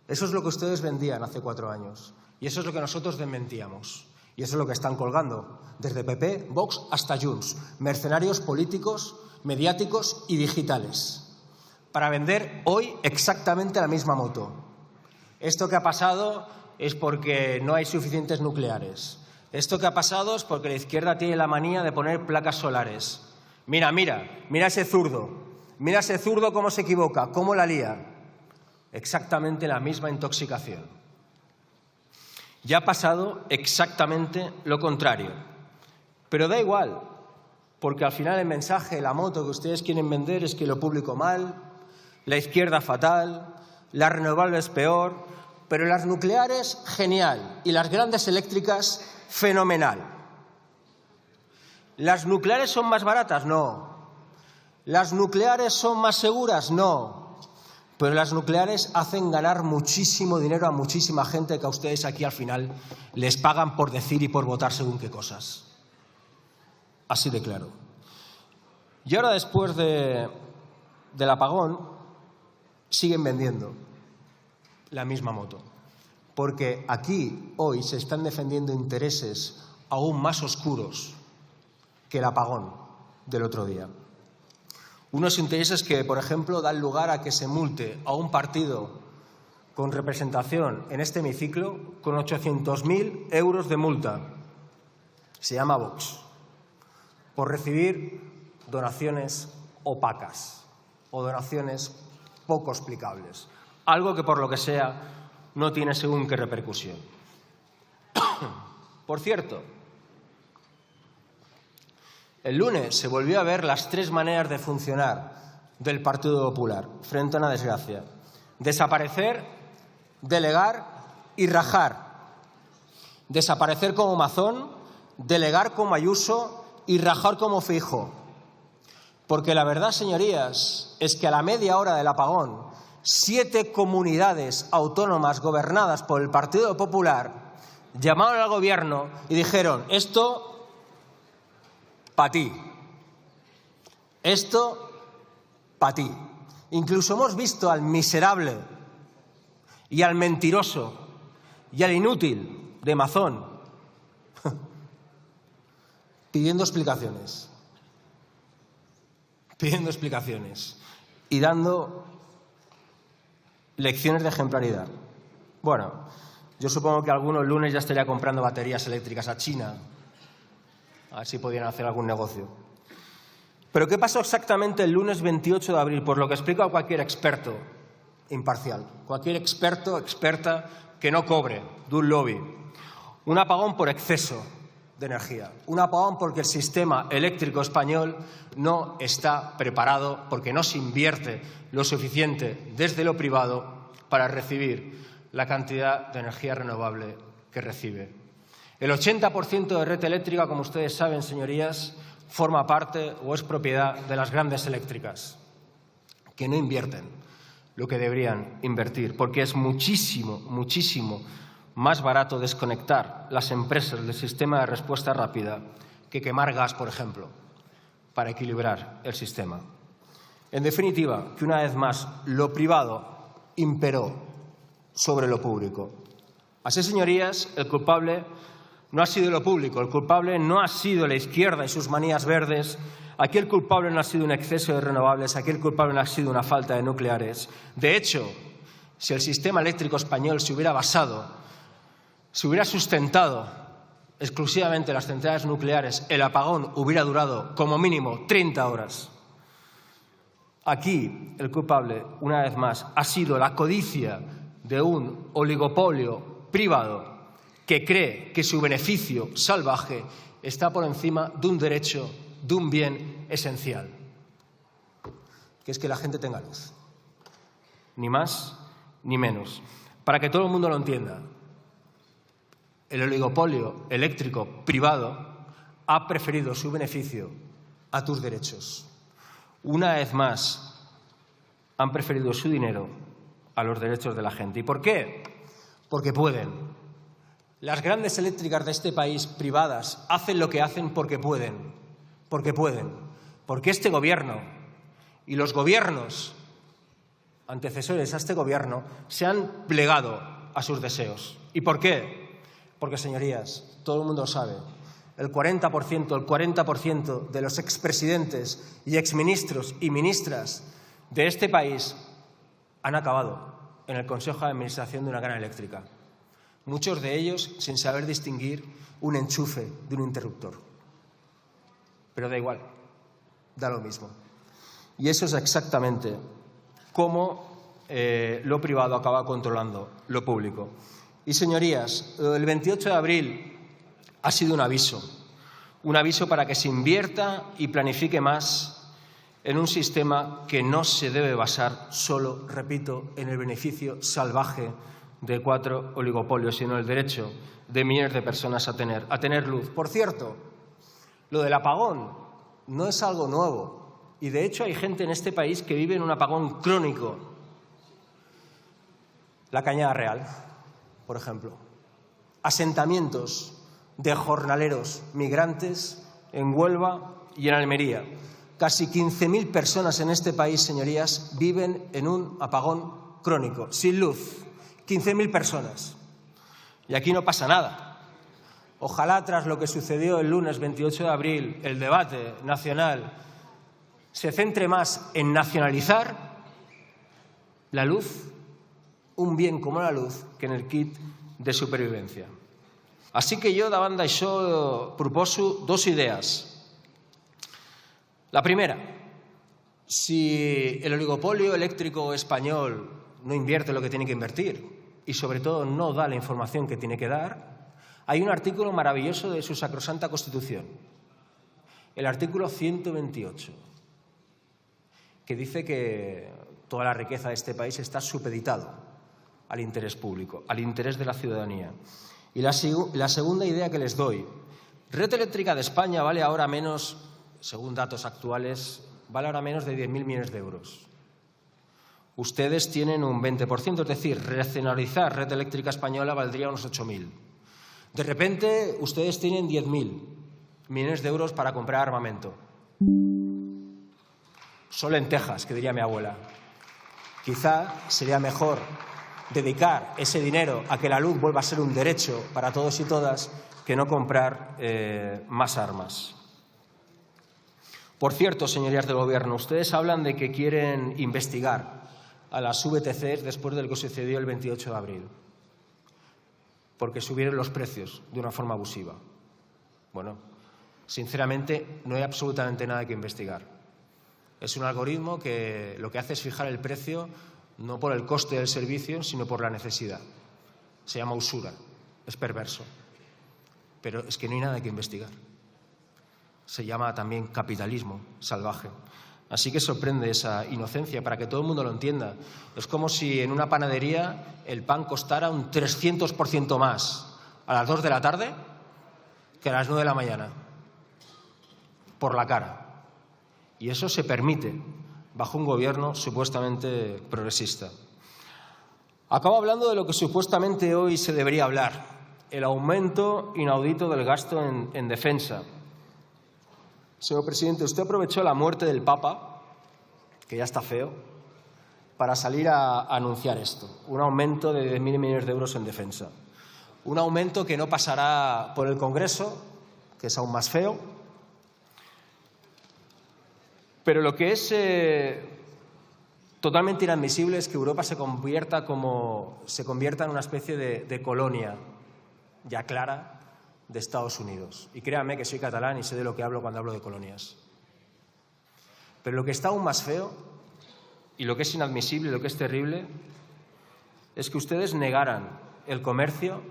Eso es lo que ustedes vendían hace 4 años. Y eso es lo que nosotros desmentíamos. Y eso es lo que están colgando, desde PP, Vox hasta Junts. Mercenarios políticos, mediáticos y digitales. Para vender hoy exactamente la misma moto. Esto que ha pasado es porque no hay suficientes nucleares. Esto que ha pasado es porque la izquierda tiene la manía de poner placas solares. Mira ese zurdo. Mira ese zurdo cómo se equivoca, cómo la lía. Exactamente la misma intoxicación. Ya ha pasado exactamente lo contrario. Pero da igual, porque al final el mensaje, la moto que ustedes quieren vender es que lo público mal, la izquierda fatal, las renovables peor, pero las nucleares genial y las grandes eléctricas fenomenal. ¿Las nucleares son más baratas? No. ¿Las nucleares son más seguras? No. Pero las nucleares hacen ganar muchísimo dinero a muchísima gente que a ustedes aquí al final les pagan por decir y por votar según qué cosas. Así de claro. Y ahora, después del apagón, siguen vendiendo la misma moto. Porque aquí, hoy, se están defendiendo intereses aún más oscuros que el apagón del otro día. Unos intereses que, por ejemplo, dan lugar a que se multe a un partido con representación en este hemiciclo con 800.000 euros de multa. Se llama Vox. Por recibir donaciones opacas o donaciones poco explicables. Algo que, por lo que sea, no tiene según qué repercusión. Por cierto, el lunes se volvió a ver las 3 maneras de funcionar del Partido Popular frente a una desgracia. Desaparecer, delegar y rajar. Desaparecer como Mazón, delegar como Ayuso y rajar como Feijóo. Porque la verdad, señorías, es que a la media hora del apagón 7 comunidades autónomas gobernadas por el Partido Popular llamaron al gobierno y dijeron: esto para ti, esto para ti. Incluso hemos visto al miserable y al mentiroso y al inútil de Mazón pidiendo explicaciones y dando lecciones de ejemplaridad. Bueno, yo supongo que algunos lunes ya estaría comprando baterías eléctricas a China, a ver si podían hacer algún negocio. Pero ¿qué pasó exactamente el lunes 28 de abril? Por lo que explica cualquier experto imparcial, cualquier experto, experta que no cobre de un lobby. Un apagón por exceso de energía, un apagón porque el sistema eléctrico español no está preparado, porque no se invierte lo suficiente desde lo privado para recibir la cantidad de energía renovable que recibe. El 80% de red eléctrica, como ustedes saben, señorías, forma parte o es propiedad de las grandes eléctricas, que no invierten lo que deberían invertir, porque es muchísimo, muchísimo más barato desconectar las empresas del sistema de respuesta rápida que quemar gas, por ejemplo, para equilibrar el sistema. En definitiva, que una vez más lo privado imperó sobre lo público. Así, señorías, el culpable no ha sido lo público, el culpable no ha sido la izquierda y sus manías verdes, aquí el culpable no ha sido un exceso de renovables, aquí el culpable no ha sido una falta de nucleares. De hecho, si el sistema eléctrico español se hubiera sustentado exclusivamente en las centrales nucleares, el apagón hubiera durado como mínimo 30 horas. Aquí el culpable, una vez más, ha sido la codicia de un oligopolio privado que cree que su beneficio salvaje está por encima de un derecho, de un bien esencial, que es que la gente tenga luz. Ni más ni menos. Para que todo el mundo lo entienda, el oligopolio eléctrico privado ha preferido su beneficio a tus derechos. Una vez más, han preferido su dinero a los derechos de la gente. ¿Y por qué? Porque pueden. Las grandes eléctricas de este país, privadas, hacen lo que hacen porque pueden. Porque pueden. Porque este gobierno y los gobiernos antecesores a este gobierno se han plegado a sus deseos. ¿Y por qué? Porque, señorías, todo el mundo sabe, el 40% de los expresidentes y exministros y ministras de este país han acabado en el Consejo de Administración de una gran eléctrica. Muchos de ellos sin saber distinguir un enchufe de un interruptor. Pero da igual, da lo mismo. Y eso es exactamente cómo lo privado acaba controlando lo público. Y, señorías, el 28 de abril ha sido un aviso para que se invierta y planifique más en un sistema que no se debe basar solo, repito, en el beneficio salvaje de 4 oligopolios, sino el derecho de millones de personas a tener luz. Por cierto, lo del apagón no es algo nuevo y, de hecho, hay gente en este país que vive en un apagón crónico. La Cañada Real, por ejemplo. Asentamientos de jornaleros migrantes en Huelva y en Almería. Casi 15.000 personas en este país, señorías, viven en un apagón crónico, sin luz. 15.000 personas. Y aquí no pasa nada. Ojalá, tras lo que sucedió el lunes 28 de abril, el debate nacional se centre más en nacionalizar la luz, un bien como la luz, que en el kit de supervivencia. Así que yo, davant d'això, proposo 2 ideas. La primera, si el oligopolio eléctrico español no invierte lo que tiene que invertir y, sobre todo, no da la información que tiene que dar, hay un artículo maravilloso de su sacrosanta Constitución, el artículo 128, que dice que toda la riqueza de este país está supeditado al interés público, al interés de la ciudadanía. Y la segunda idea que les doy, Red Eléctrica de España vale ahora menos, según datos actuales, vale ahora menos de 10.000 millones de euros. Ustedes tienen un 20%, es decir, renacionalizar Red Eléctrica Española valdría unos 8.000. De repente, ustedes tienen 10.000 millones de euros para comprar armamento. Son lentejas, que diría mi abuela. Quizá sería mejor dedicar ese dinero a que la luz vuelva a ser un derecho para todos y todas que no comprar más armas. Por cierto, señorías del Gobierno, ustedes hablan de que quieren investigar a las VTCs después de lo que sucedió el 28 de abril, porque subieron los precios de una forma abusiva. Bueno, sinceramente, no hay absolutamente nada que investigar. Es un algoritmo que lo que hace es fijar el precio no por el coste del servicio, sino por la necesidad. Se llama usura, es perverso. Pero es que no hay nada que investigar. Se llama también capitalismo salvaje. Así que sorprende esa inocencia, para que todo el mundo lo entienda. Es como si en una panadería el pan costara un 300% más a las 2 de la tarde que a las 9 de la mañana. Por la cara. Y eso se permite bajo un gobierno supuestamente progresista. Acabo hablando de lo que supuestamente hoy se debería hablar: el aumento inaudito del gasto en defensa. Señor presidente, usted aprovechó la muerte del Papa, que ya está feo, para salir a anunciar esto: un aumento de 10.000 millones de euros en defensa. Un aumento que no pasará por el Congreso, que es aún más feo. Pero lo que es totalmente inadmisible es que Europa se convierta en una especie de colonia ya clara de Estados Unidos. Y créanme que soy catalán y sé de lo que hablo cuando hablo de colonias. Pero lo que está aún más feo, y lo que es inadmisible, y lo que es terrible, es que ustedes negaran el comercio,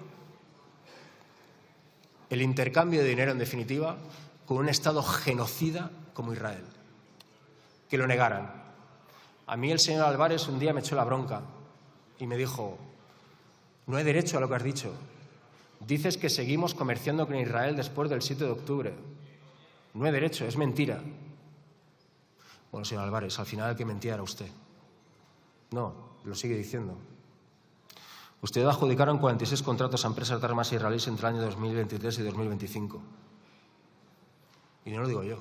el intercambio de dinero, en definitiva, con un Estado genocida como Israel. Que lo negaran. A mí el señor Álvarez un día me echó la bronca y me dijo: no hay derecho a lo que has dicho. Dices que seguimos comerciando con Israel después del 7 de octubre. No hay derecho, es mentira. Bueno, señor Álvarez, al final el que mentía era usted. No, lo sigue diciendo. Ustedes adjudicaron 46 contratos a empresas de armas israelíes entre el año 2023 y 2025. Y no lo digo yo.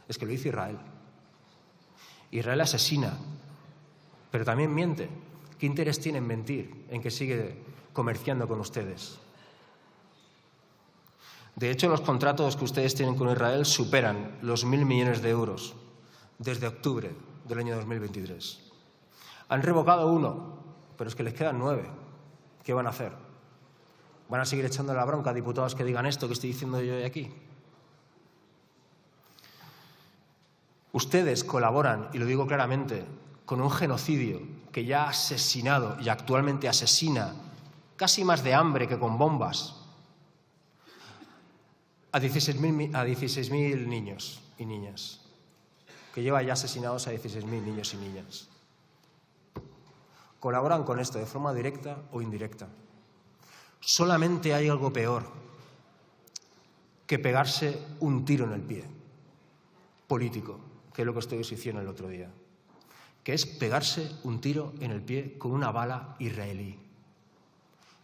Es que lo dice Israel. Israel asesina, pero también miente. ¿Qué interés tiene en mentir, en que sigue comerciando con ustedes? De hecho, los contratos que ustedes tienen con Israel superan los 1.000 millones de euros desde octubre del año 2023. Han revocado uno, pero es que les quedan 9. ¿Qué van a hacer? ¿Van a seguir echando la bronca a diputados que digan esto que estoy diciendo yo hoy aquí? Ustedes colaboran, y lo digo claramente, con un genocidio que ya ha asesinado y actualmente asesina casi más de hambre que con bombas a 16.000 niños y niñas, que lleva ya asesinados a 16.000 niños y niñas. Colaboran con esto de forma directa o indirecta. Solamente hay algo peor que pegarse un tiro en el pie político, que es lo que ustedes hicieron el otro día, que es pegarse un tiro en el pie con una bala israelí,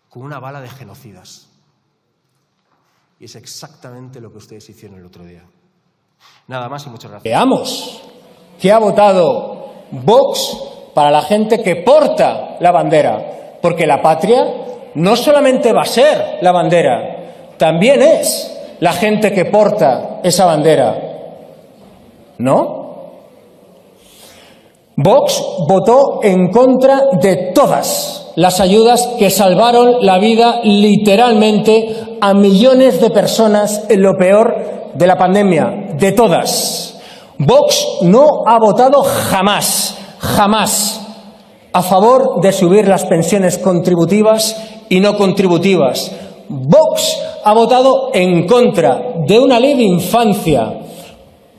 con una bala de genocidas. Y es exactamente lo que ustedes hicieron el otro día. Nada más y muchas gracias.
Veamos qué ha votado Vox para la gente que porta la bandera, porque la patria no solamente va a ser la bandera, también es la gente que porta esa bandera, ¿no? Vox votó en contra de todas las ayudas que salvaron la vida literalmente a millones de personas en lo peor de la pandemia, de todas. Vox no ha votado jamás a favor de subir las pensiones contributivas y no contributivas. Vox ha votado en contra de una ley de infancia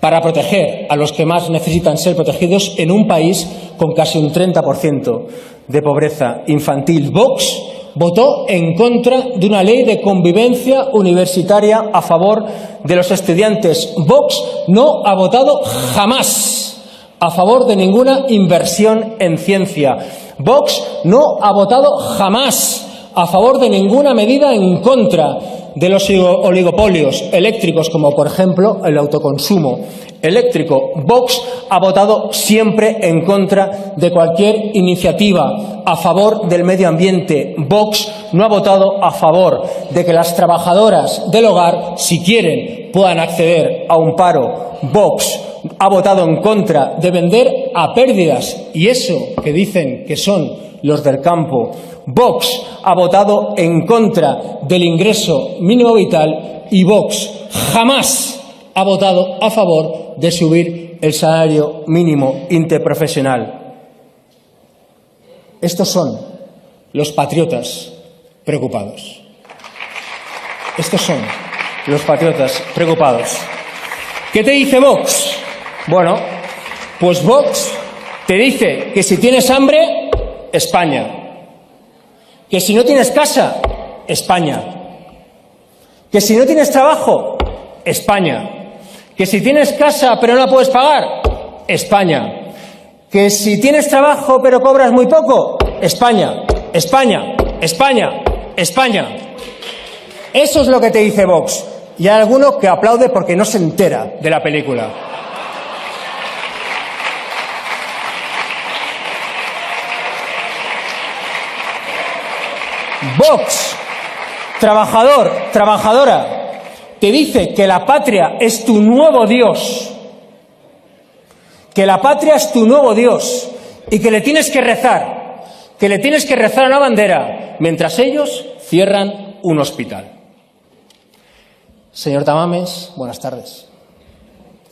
para proteger a los que más necesitan ser protegidos en un país con casi un 30% de pobreza infantil. Vox votó en contra de una ley de convivencia universitaria a favor de los estudiantes. Vox no ha votado jamás a favor de ninguna inversión en ciencia. Vox no ha votado jamás a favor de ninguna medida en contra de los oligopolios eléctricos, como por ejemplo el autoconsumo eléctrico. Vox ha votado siempre en contra de cualquier iniciativa a favor del medio ambiente. Vox no ha votado a favor de que las trabajadoras del hogar, si quieren, puedan acceder a un paro. Vox ha votado en contra de vender a pérdidas, y eso que dicen que son los del campo. Vox ha votado en contra del ingreso mínimo vital y Vox jamás ha votado a favor de subir el salario mínimo interprofesional. Estos son los patriotas preocupados. Estos son los patriotas preocupados. ¿Qué te dice Vox? Bueno, pues Vox te dice que si tienes hambre, España. Que si no tienes casa, España. Que si no tienes trabajo, España. Que si tienes casa pero no la puedes pagar, España. Que si tienes trabajo pero cobras muy poco, España. España, España, España. Eso es lo que te dice Vox. Y hay alguno que aplaude porque no se entera de la película. Vox, trabajador, trabajadora, te dice que la patria es tu nuevo Dios, que la patria es tu nuevo Dios y que le tienes que rezar a una bandera mientras ellos cierran un hospital. Señor Tamames, buenas tardes.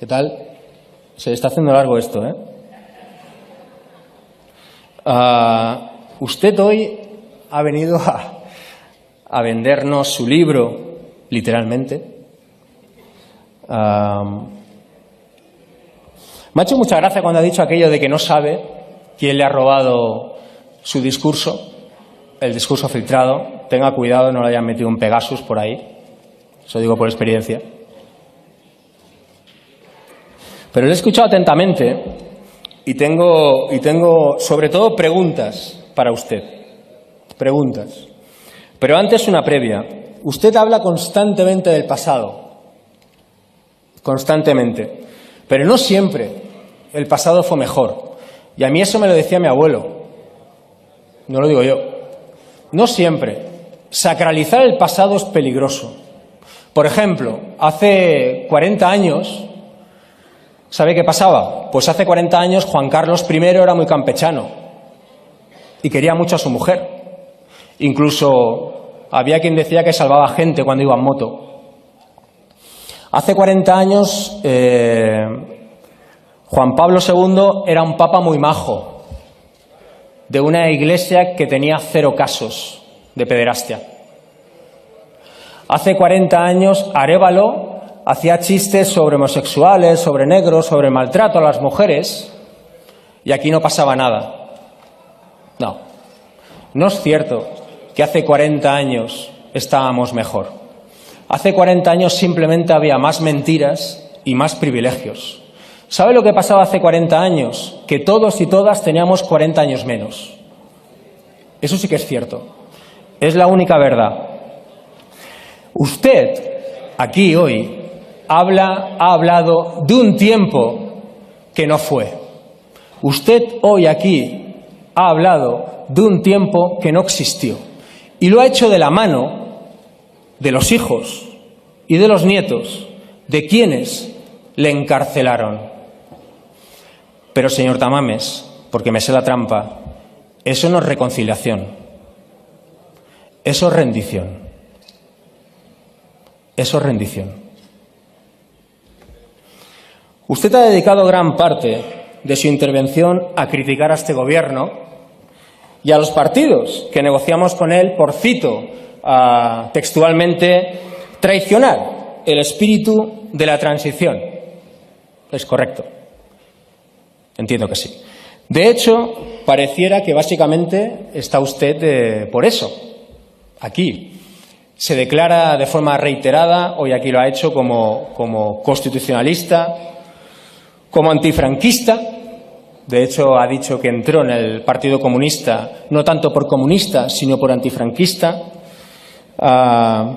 ¿Qué tal? Se le está haciendo largo esto, ¿eh? Usted hoy ha venido a vendernos su libro, literalmente. Me ha hecho mucha gracia cuando ha dicho aquello de que no sabe quién le ha robado su discurso, el discurso filtrado. Tenga cuidado, no le hayan metido un Pegasus por ahí. Eso digo por experiencia. Pero le he escuchado atentamente y tengo sobre todo preguntas para usted. Preguntas. Pero antes una previa. Usted habla constantemente del pasado. Constantemente. Pero no siempre el pasado fue mejor. Y a mí eso me lo decía mi abuelo. No lo digo yo. No siempre. Sacralizar el pasado es peligroso. Por ejemplo, hace 40 años, ¿sabe qué pasaba? Pues hace 40 años Juan Carlos I era muy campechano y quería mucho a su mujer. Incluso había quien decía que salvaba gente cuando iba en moto. Hace 40 años Juan Pablo II era un papa muy majo, de una iglesia que tenía 0 casos de pederastia. Hace 40 años Arévalo hacía chistes sobre homosexuales, sobre negros, sobre el maltrato a las mujeres, y aquí no pasaba nada. No, no es cierto que hace 40 años estábamos mejor. Hace 40 años simplemente había más mentiras y más privilegios. ¿Sabe lo que pasaba hace 40 años? Que todos y todas teníamos 40 años menos. Eso sí que es cierto. Es la única verdad. Usted, aquí hoy, ha hablado de un tiempo que no fue. Usted hoy aquí ha hablado de un tiempo que no existió. Y lo ha hecho de la mano de los hijos y de los nietos de quienes le encarcelaron. Pero, señor Tamames, porque me sé la trampa, eso no es reconciliación. Eso es rendición. Eso es rendición. Usted ha dedicado gran parte de su intervención a criticar a este gobierno y a los partidos que negociamos con él por, cito textualmente, traicionar el espíritu de la transición. Es correcto. Entiendo que sí. De hecho, pareciera que básicamente está usted por eso, aquí. Se declara de forma reiterada, hoy aquí lo ha hecho, como constitucionalista, como antifranquista, De hecho, ha dicho que entró en el Partido Comunista no tanto por comunista, sino por antifranquista.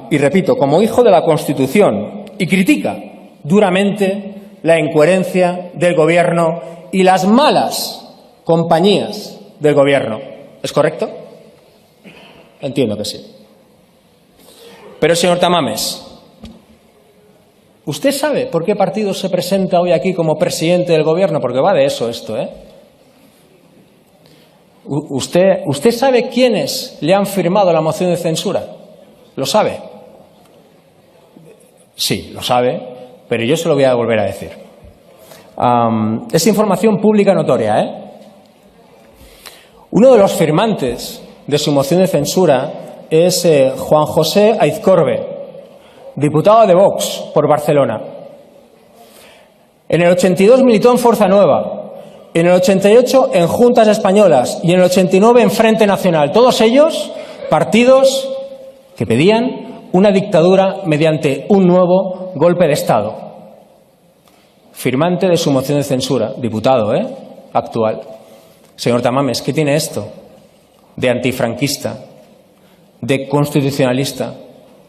Y repito, como hijo de la Constitución, y critica duramente la incoherencia del Gobierno y las malas compañías del Gobierno. ¿Es correcto? Entiendo que sí. Pero, señor Tamames, ¿usted sabe por qué partido se presenta hoy aquí como presidente del Gobierno? Porque va de eso esto, ¿eh? ¿Usted sabe quiénes le han firmado la moción de censura? ¿Lo sabe? Sí, lo sabe, pero yo se lo voy a volver a decir. Es información pública notoria, ¿eh? Uno de los firmantes de su moción de censura es Juan José Aizcorbe, diputado de Vox por Barcelona. En el 82 militó en Fuerza Nueva, en el 88 en Juntas Españolas y en el 89 en Frente Nacional. Todos ellos partidos que pedían una dictadura mediante un nuevo golpe de Estado. Firmante de su moción de censura, diputado, actual. Señor Tamames, ¿qué tiene esto de antifranquista, de constitucionalista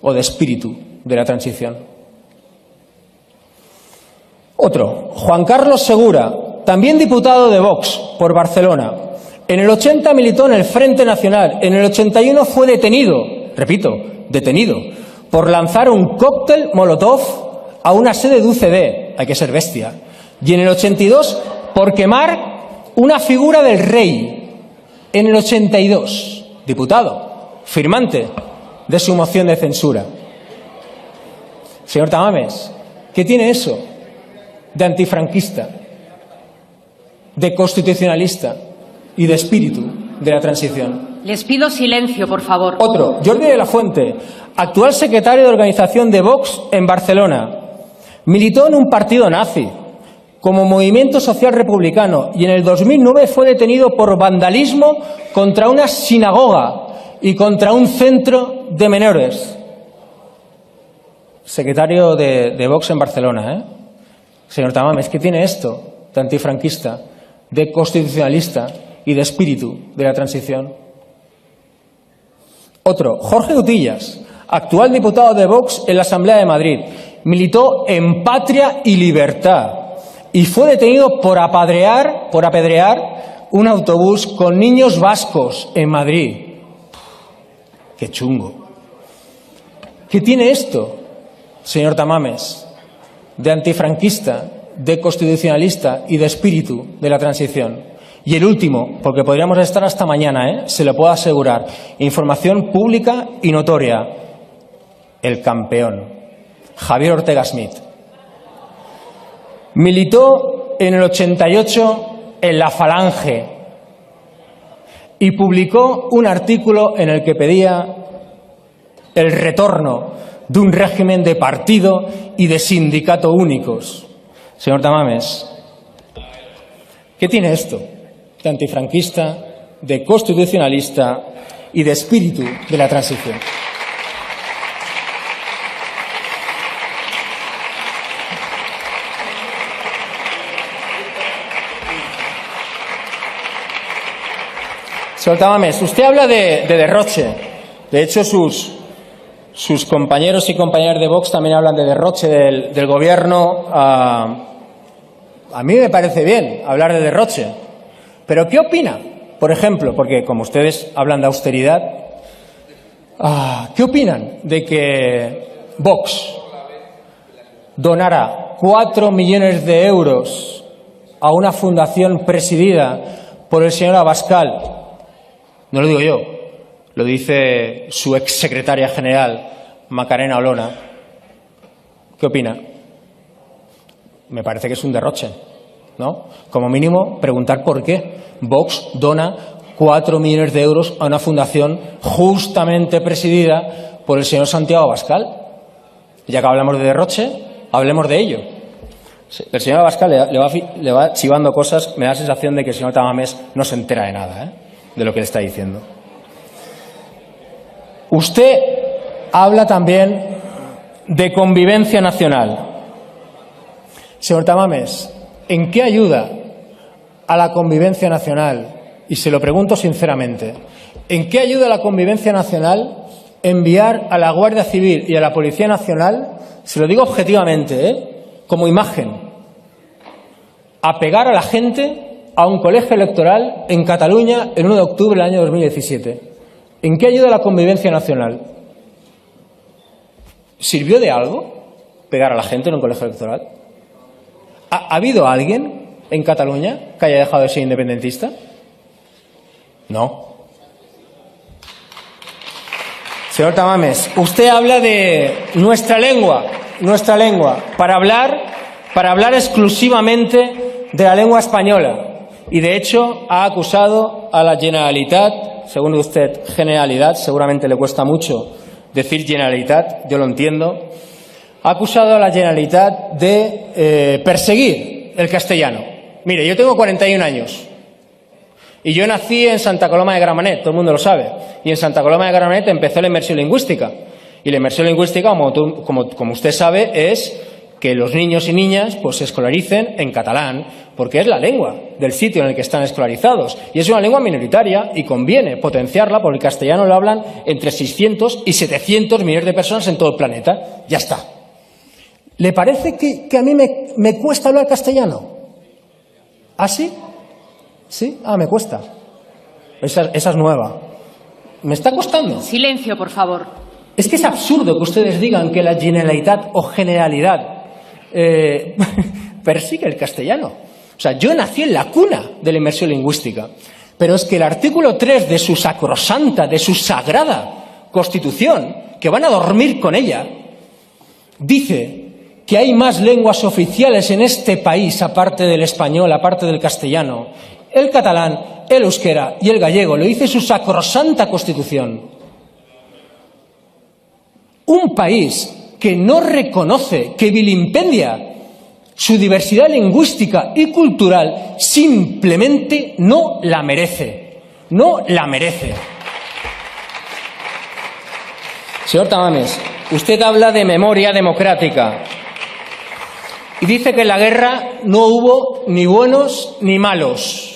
o de espíritu de la transición? Otro, Juan Carlos Segura, también diputado de Vox por Barcelona. En el 80 militó en el Frente Nacional. En el 81 fue detenido, repito, detenido, por lanzar un cóctel molotov a una sede de UCD. Hay que ser bestia. Y en el 82 por quemar una figura del rey. En el 82, diputado, firmante de su moción de censura. Señor Tamames, ¿qué tiene eso de antifranquista, de constitucionalista y de espíritu de la transición?
Les pido silencio, por favor.
Otro, Jordi de la Fuente, actual secretario de organización de Vox en Barcelona. Militó en un partido nazi, como Movimiento Social Republicano, y en el 2009 fue detenido por vandalismo contra una sinagoga y contra un centro de menores. Secretario de Vox en Barcelona, Señor Tamames, ¿qué tiene esto de antifranquista, de constitucionalista y de espíritu de la transición? Otro, Jorge Utillas, actual diputado de Vox en la Asamblea de Madrid. Militó en Patria y Libertad y fue detenido por apedrear un autobús con niños vascos en Madrid. ¡Qué chungo! ¿Qué tiene esto, señor Tamames, de antifranquista, de constitucionalista y de espíritu de la transición? Y el último, porque podríamos estar hasta mañana, se lo puedo asegurar, información pública y notoria, el campeón, Javier Ortega Smith. Militó en el 88 en la Falange y publicó un artículo en el que pedía el retorno de un régimen de partido y de sindicato únicos. Señor Tamames, ¿qué tiene esto de antifranquista, de constitucionalista y de espíritu de la transición? Señor Tamames, usted habla de derroche. De hecho, sus compañeros y compañeras de Vox también hablan de derroche del Gobierno. A mí me parece bien hablar de derroche. Pero ¿qué opina? Por ejemplo, porque como ustedes hablan de austeridad, ¿qué opinan de que Vox donara 4 millones de euros a una fundación presidida por el señor Abascal? No lo digo yo, lo dice su exsecretaria general, Macarena Olona. ¿Qué opina? Me parece que es un derroche, ¿no? Como mínimo, preguntar por qué Vox dona 4 millones de euros a una fundación justamente presidida por el señor Santiago Abascal. Ya que hablamos de derroche, hablemos de ello. El señor Abascal le va chivando cosas, me da la sensación de que el señor Tamames no se entera de nada, de lo que le está diciendo. Usted habla también de convivencia nacional. Señor Tamames, ¿en qué ayuda a la convivencia nacional? Y se lo pregunto sinceramente. ¿En qué ayuda a la convivencia nacional enviar a la Guardia Civil y a la Policía Nacional, se lo digo objetivamente, como imagen, a pegar a la gente a un colegio electoral en Cataluña el 1 de octubre del año 2017? ¿En qué ayuda a la convivencia nacional? ¿Sirvió de algo pegar a la gente en un colegio electoral? ¿Ha habido alguien en Cataluña que haya dejado de ser independentista? No. Señor Tamames, usted habla de nuestra lengua, para hablar exclusivamente de la lengua española. Y de hecho ha acusado a la Generalitat, según usted Generalidad, seguramente le cuesta mucho decir Generalitat, yo lo entiendo, ha acusado a la Generalitat de perseguir el castellano. Mire, yo tengo 41 años. Y yo nací en Santa Coloma de Gramenet, todo el mundo lo sabe. Y en Santa Coloma de Gramenet empezó la inmersión lingüística. Y la inmersión lingüística, como usted sabe, es que los niños y niñas pues se escolaricen en catalán, porque es la lengua del sitio en el que están escolarizados. Y es una lengua minoritaria y conviene potenciarla, porque el castellano lo hablan entre 600 y 700 millones de personas en todo el planeta. Ya está. ¿Le parece que a mí me cuesta hablar castellano? ¿Ah, sí? ¿Sí? Ah, me cuesta. Esa es nueva. ¿Me está costando?
Silencio, por favor.
Es que es absurdo que ustedes digan que la Generalitat o Generalidad persigue el castellano. O sea, yo nací en la cuna de la inmersión lingüística. Pero es que el artículo 3 de su sacrosanta, de su sagrada Constitución, que van a dormir con ella, dice que hay más lenguas oficiales en este país, aparte del español, aparte del castellano, el catalán, el euskera y el gallego. Lo dice su sacrosanta Constitución. Un país que no reconoce, que vilipendia su diversidad lingüística y cultural, simplemente no la merece. No la merece. Señor Tamames, usted habla de memoria democrática y dice que en la guerra no hubo ni buenos ni malos.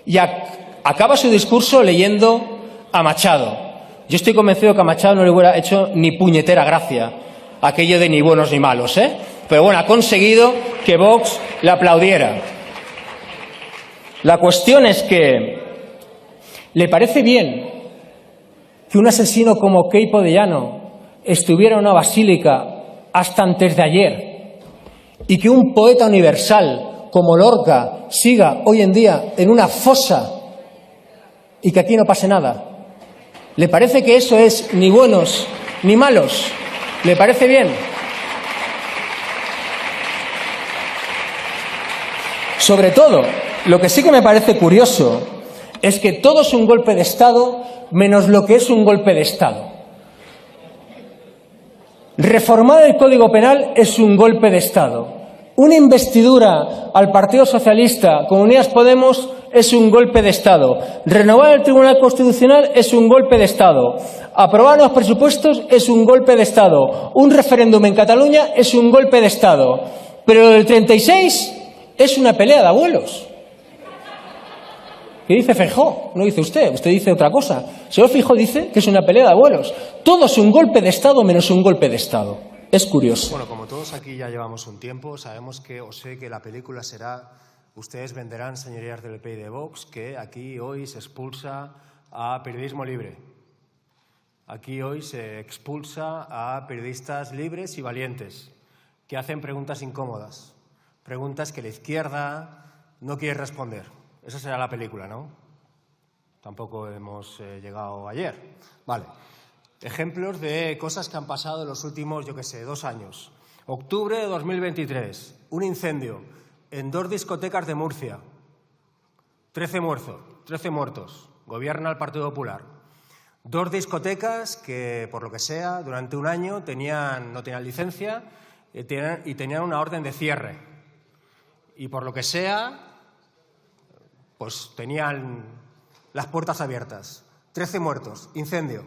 Y acaba su discurso leyendo a Machado. Yo estoy convencido que a Machado no le hubiera hecho ni puñetera gracia aquello de ni buenos ni malos, ¿eh? Pero bueno, ha conseguido que Vox le aplaudiera. La cuestión es que ¿le parece bien que un asesino como Queipo de Llano estuviera en una basílica hasta antes de ayer y que un poeta universal como Lorca siga hoy en día en una fosa y que aquí no pase nada? ¿Le parece que eso es ni buenos ni malos? ¿Le parece bien? Sobre todo, lo que sí que me parece curioso es que todo es un golpe de Estado menos lo que es un golpe de Estado. Reformar el Código Penal es un golpe de Estado. Una investidura al Partido Socialista con Unidas Podemos es un golpe de Estado. Renovar el Tribunal Constitucional es un golpe de Estado. Aprobar los presupuestos es un golpe de Estado. Un referéndum en Cataluña es un golpe de Estado. Pero el 36 es una pelea de abuelos. ¿Qué dice Feijóo? No dice usted, usted dice otra cosa. El señor Feijóo dice que es una pelea de abuelos. Todo es un golpe de Estado menos un golpe de Estado. Es curioso.
Bueno, como todos aquí ya llevamos un tiempo, sabemos que o sé que la película será, ustedes venderán, señorías del PP y de Vox, que aquí hoy se expulsa a periodismo libre. Aquí hoy se expulsa a periodistas libres y valientes, que hacen preguntas incómodas, preguntas que la izquierda no quiere responder. Esa será la película, ¿no? Tampoco hemos llegado ayer. Vale. Ejemplos de cosas que han pasado en los últimos, 2 años. Octubre de 2023, un incendio en 2 discotecas de Murcia. 13 muertos. Gobierna el Partido Popular. 2 discotecas que, por lo que sea, durante un año no tenían licencia y tenían una orden de cierre. Y por lo que sea, pues tenían las puertas abiertas. 13 muertos, incendio.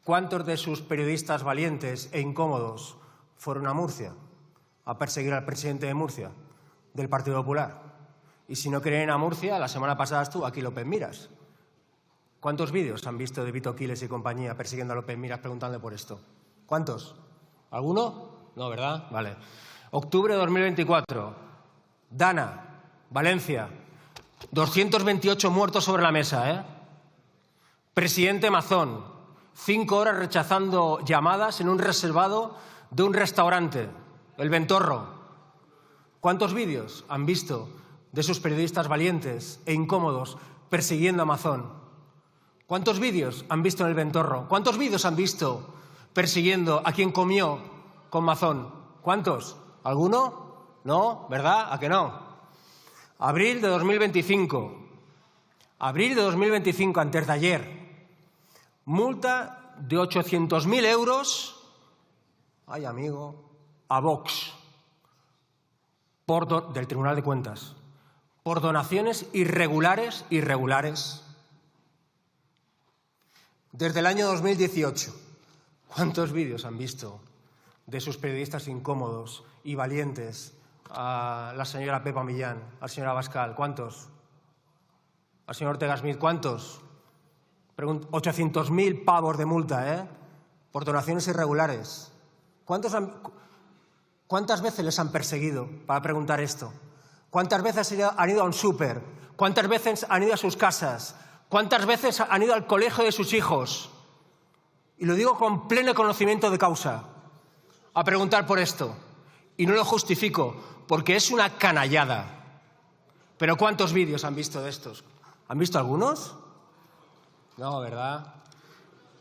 ¿Cuántos de sus periodistas valientes e incómodos fueron a Murcia a perseguir al presidente de Murcia, del Partido Popular? Y si no quieren ir a Murcia, la semana pasada estuvo aquí López Miras. ¿Cuántos vídeos han visto de Vito Quiles y compañía persiguiendo a López Miras preguntándole por esto? ¿Cuántos? ¿Alguno? No, ¿verdad? Vale. Octubre de 2024. Dana, Valencia. 228 muertos sobre la mesa, ¿eh? Presidente Mazón. 5 horas rechazando llamadas en un reservado de un restaurante, El Ventorro. ¿Cuántos vídeos han visto de esos periodistas valientes e incómodos persiguiendo a Mazón? ¿Cuántos vídeos han visto en El Ventorro? ¿Cuántos vídeos han visto persiguiendo a quien comió con Mazón? ¿Cuántos? ¿Alguno? ¿No? ¿Verdad? ¿A que no? Abril de 2025. Abril de 2025, antes de ayer. Multa de 800.000 euros, ay amigo, a Vox, del Tribunal de Cuentas, por donaciones irregulares. Desde el año 2018, ¿cuántos vídeos han visto de sus periodistas incómodos y valientes? A la señora Pepa Millán, al señor Abascal, ¿cuántos? Al señor Ortega Smith, ¿cuántos? 800.000 pavos de multa, ¿eh? Por donaciones irregulares. ¿Cuántas veces les han perseguido para preguntar esto? ¿Cuántas veces han ido a un súper? ¿Cuántas veces han ido a sus casas? ¿Cuántas veces han ido al colegio de sus hijos? Y lo digo con pleno conocimiento de causa, a preguntar por esto. Y no lo justifico, porque es una canallada. Pero ¿cuántos vídeos han visto de estos? ¿Han visto algunos? No, ¿verdad?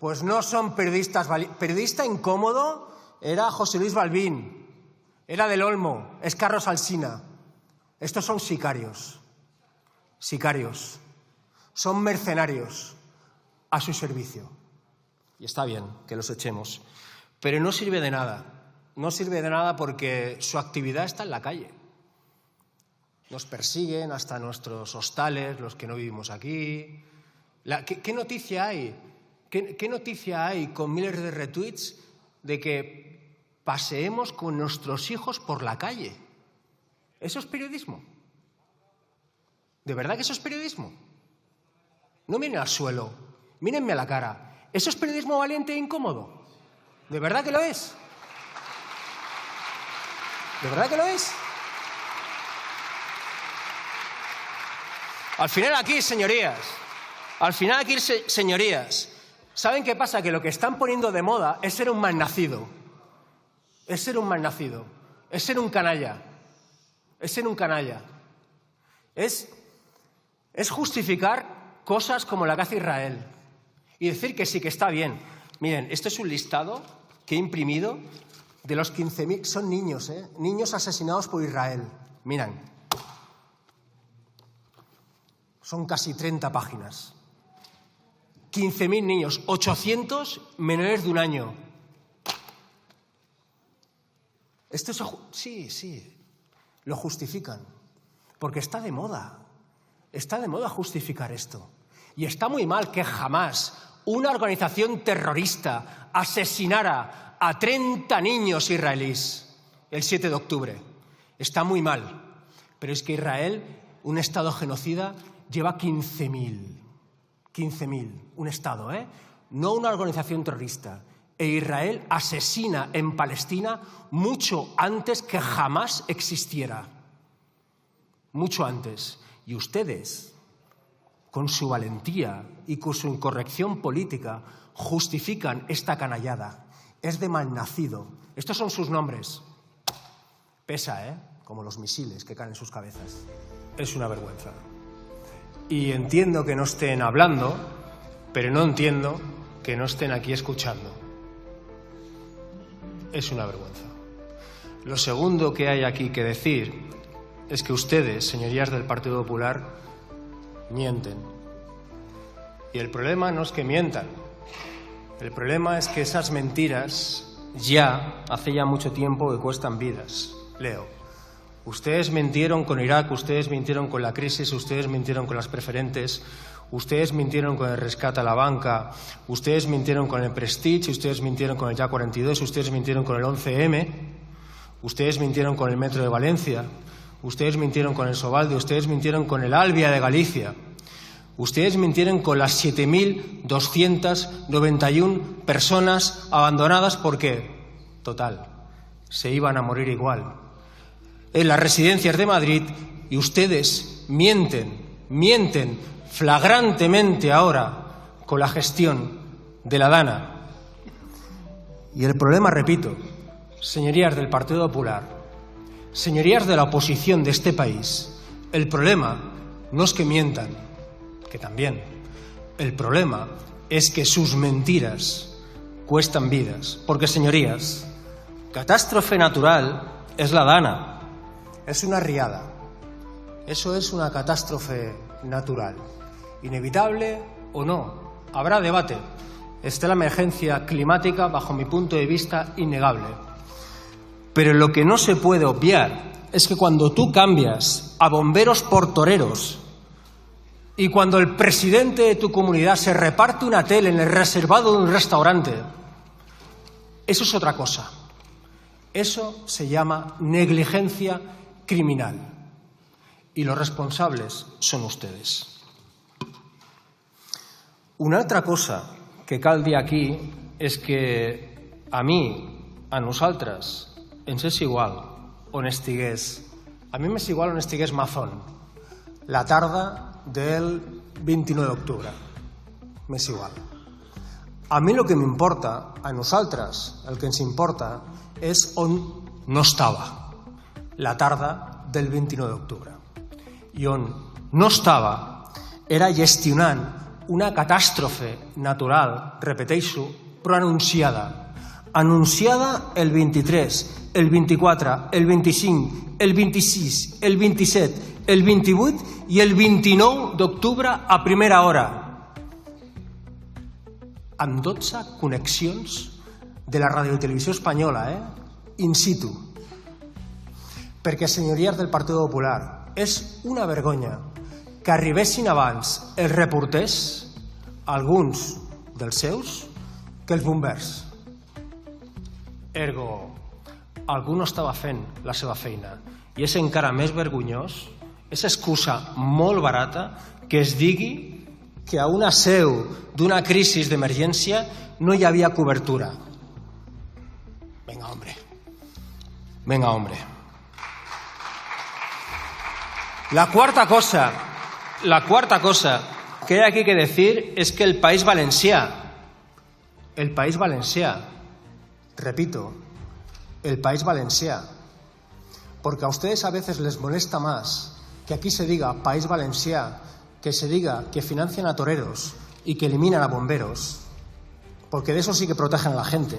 Pues no son periodistas. Periodista incómodo era José Luis Balbín, era del Olmo, es Carlos Alsina. Estos son sicarios. Sicarios. Son mercenarios a su servicio. Y está bien que los echemos. Pero no sirve de nada. No sirve de nada porque su actividad está en la calle. Nos persiguen hasta nuestros hostales, los que no vivimos aquí. ¿Qué noticia hay? ¿Qué noticia hay con miles de retweets de que paseemos con nuestros hijos por la calle? ¿Eso es periodismo? ¿De verdad que eso es periodismo? No miren al suelo, mírenme a la cara. ¿Eso es periodismo valiente e incómodo? ¿De verdad que lo es? ¿De verdad que lo es? Al final aquí, señorías, ¿saben qué pasa? Que lo que están poniendo de moda es ser un malnacido. Es ser un malnacido. Es ser un canalla. Es ser un canalla. Es justificar cosas como la que hace Israel y decir que sí, que está bien. Miren, esto es un listado que he imprimido de los 15.000... Son niños, ¿eh? Niños asesinados por Israel. Miran. Son casi 30 páginas. 15.000 niños, 800 menores de un año. Esto es... Sí, lo justifican. Porque está de moda. Está de moda justificar esto. Y está muy mal que jamás una organización terrorista asesinara a 30 niños israelíes el 7 de octubre. Está muy mal. Pero es que Israel, un Estado genocida, lleva 15.000. 15.000. Un Estado, ¿eh? No una organización terrorista. E Israel asesina en Palestina mucho antes que jamás existiera. Mucho antes. Y ustedes, con su valentía y con su incorrección política, justifican esta canallada. Es de malnacido. Estos son sus nombres. Pesa, ¿eh? Como los misiles que caen en sus cabezas. Es una vergüenza. Y entiendo que no estén hablando, pero no entiendo que no estén aquí escuchando. Es una vergüenza. Lo segundo que hay aquí que decir es que ustedes, señorías del Partido Popular, mienten. Y el problema no es que mientan. El problema es que esas mentiras hace ya mucho tiempo que cuestan vidas. Leo. Ustedes mintieron con Irak, ustedes mintieron con la crisis, ustedes mintieron con las preferentes, ustedes mintieron con el rescate a la banca, ustedes mintieron con el Prestige, ustedes mintieron con el YA 42, ustedes mintieron con el 11M, ustedes mintieron con el metro de Valencia, Ustedes mintieron con el Sovalde, ustedes mintieron con el Albia de Galicia, ustedes mintieron con las 7.291 personas abandonadas porque, total, se iban a morir igual en las residencias de Madrid, y ustedes mienten flagrantemente ahora con la gestión de la DANA. Y el problema, repito, señorías del Partido Popular, señorías de la oposición de este país, el problema no es que mientan, que también. El problema es que sus mentiras cuestan vidas. Porque, señorías, catástrofe natural es la DANA, es una riada. Eso es una catástrofe natural. Inevitable o no, habrá debate. Está la emergencia climática, bajo mi punto de vista, innegable. Pero lo que no se puede obviar es que cuando tú cambias a bomberos por toreros y cuando el presidente de tu comunidad se reparte una tele en el reservado de un restaurante, eso es otra cosa. Eso se llama negligencia criminal. Y los responsables son ustedes. Una altra cosa que cal dir aquí és que a mi, a nosaltres, ens és igual on estigués. A mi m'és igual on estigués Mazón la tarda del 29 d'octubre. M'és igual. A mi el que m'importa, a nosaltres, el que ens importa, és on no estava la tarda del 29 d'octubre. I on no estava era gestionant una catàstrofe natural, repeteixo, però anunciada. Anunciada el 23, el 24, el 25, el 26, el 27, el 28 i el 29 d'octubre a primera hora. Amb 12 connexions de la radiotelevisió espanyola, in situ. Perquè, senyories del Partit Popular, és una vergonya que arribessin abans els reporters, alguns dels seus, que els bombers. Ergo, algú no estava fent la seva feina. I és encara més vergonyós, és excusa molt barata que es digui que a una seu d'una crisi d'emergència no hi havia cobertura. Venga, hombre. Venga, hombre. La cuarta cosa que hay aquí que decir es que el País Valencià, repito, el País Valencià, porque a ustedes a veces les molesta más que aquí se diga País Valencià, que se diga que financian a toreros y que eliminan a bomberos, porque de eso sí que protegen a la gente,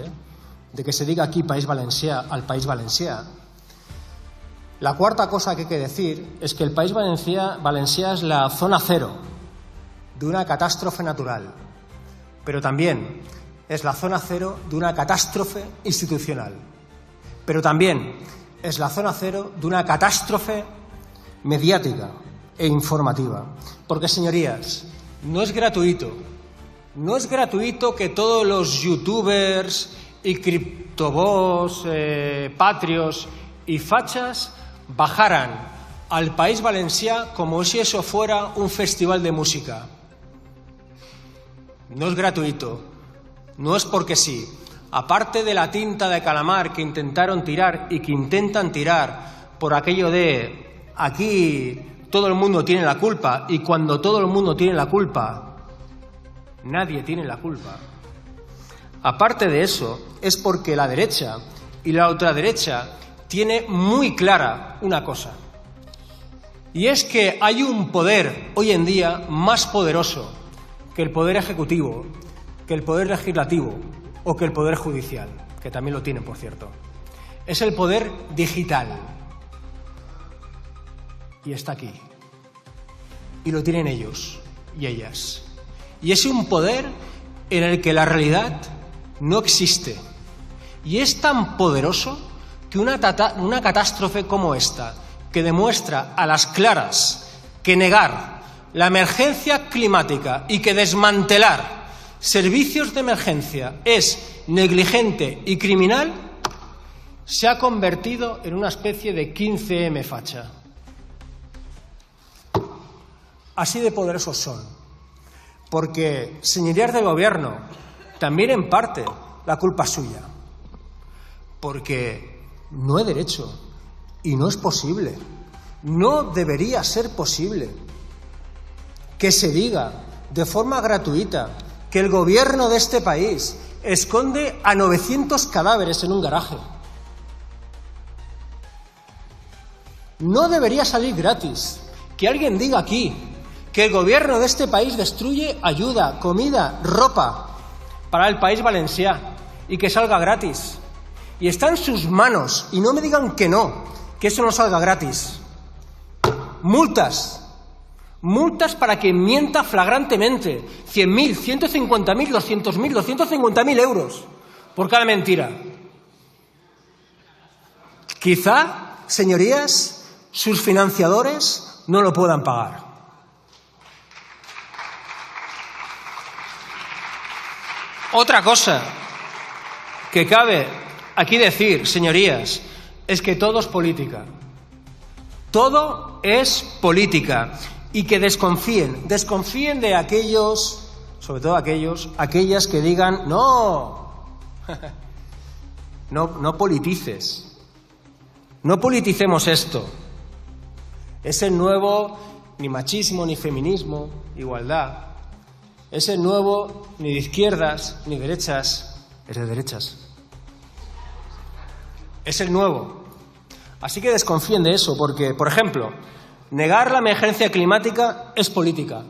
de que se diga aquí País Valencià al País Valencià. La cuarta cosa que hay que decir es que el País Valencià es la zona cero de una catástrofe natural, pero también es la zona cero de una catástrofe institucional, pero también es la zona cero de una catástrofe mediática e informativa. Porque, señorías, no es gratuito que todos los youtubers y criptobots, patrios y fachas bajaran al País Valencià como si eso fuera un festival de música. No es gratuito, no es porque sí. Aparte de la tinta de calamar que intentaron tirar y que intentan tirar por aquello de aquí todo el mundo tiene la culpa, y cuando todo el mundo tiene la culpa, nadie tiene la culpa. Aparte de eso, es porque la derecha y la ultraderecha tiene muy clara una cosa, y es que hay un poder hoy en día más poderoso que el poder ejecutivo, que el poder legislativo o que el poder judicial, que también lo tienen, por cierto. Es el poder digital. Y está aquí. Y lo tienen ellos y ellas. Y es un poder en el que la realidad no existe. Y es tan poderoso que una catástrofe como esta, que demuestra a las claras que negar la emergencia climática y que desmantelar servicios de emergencia es negligente y criminal, se ha convertido en una especie de 15M facha. Así de poderosos son. Porque, señorías del Gobierno, también en parte la culpa es suya. Porque no hay derecho y no es posible, no debería ser posible que se diga de forma gratuita que el Gobierno de este país esconde a 900 cadáveres en un garaje. No debería salir gratis que alguien diga aquí que el Gobierno de este país destruye ayuda, comida, ropa para el País Valencià y que salga gratis. Y está en sus manos, y no me digan que no, que eso no salga gratis. Multas para quien mienta flagrantemente, 100.000, 150.000, 200.000, 250.000 euros por cada mentira. Quizá, señorías, sus financiadores no lo puedan pagar. Otra cosa que cabe aquí decir, señorías, es que todo es política. Todo es política. Y que desconfíen de aquellos, sobre todo aquellas que digan, no politices, no politicemos esto. Es el nuevo ni machismo ni feminismo, igualdad. Es el nuevo ni de izquierdas ni derechas, es de derechas. Es el nuevo. Así que desconfíen de eso, porque, por ejemplo, negar la emergencia climática es política.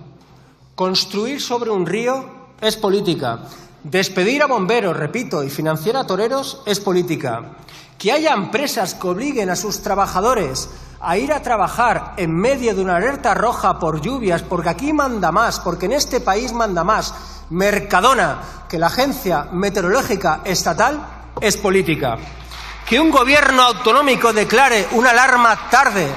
Construir sobre un río es política. Despedir a bomberos, repito, y financiar a toreros es política. Que haya empresas que obliguen a sus trabajadores a ir a trabajar en medio de una alerta roja por lluvias, porque aquí manda más, porque en este país manda más Mercadona que la Agencia Meteorológica Estatal, es política. Que un gobierno autonómico declare una alarma tarde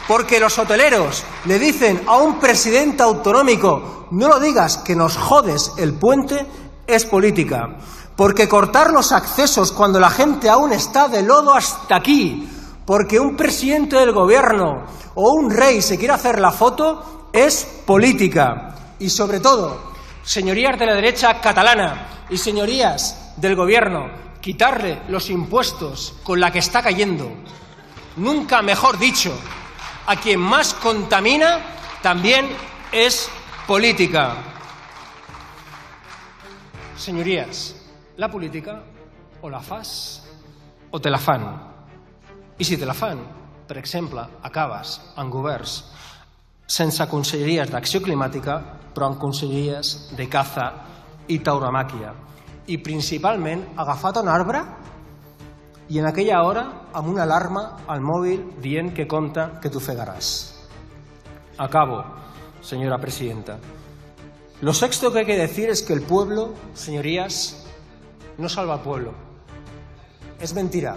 porque los hoteleros le dicen a un presidente autonómico, no lo digas que nos jodes el puente, es política. Porque cortar los accesos cuando la gente aún está de lodo hasta aquí, porque un presidente del gobierno o un rey se quiere hacer la foto, es política. Y sobre todo, señorías de la derecha catalana y señorías del gobierno, quitarle los impuestos con la que está cayendo, nunca mejor dicho, a quien más contamina, también es política. Señorías, la política o la fas o te la fan. I si te la fan, per exemple, acabes en governs sense conselleries d'acció climàtica, però en conselleries de caza i tauromàquia. I principalment agafat a un arbre i en aquella hora amb una alarma al mòbil dient que compta que t'ofegaràs. Acabo, señora presidenta. Lo sexto que hay que decir es que el pueblo, señorías, no salva al pueblo. Es mentira.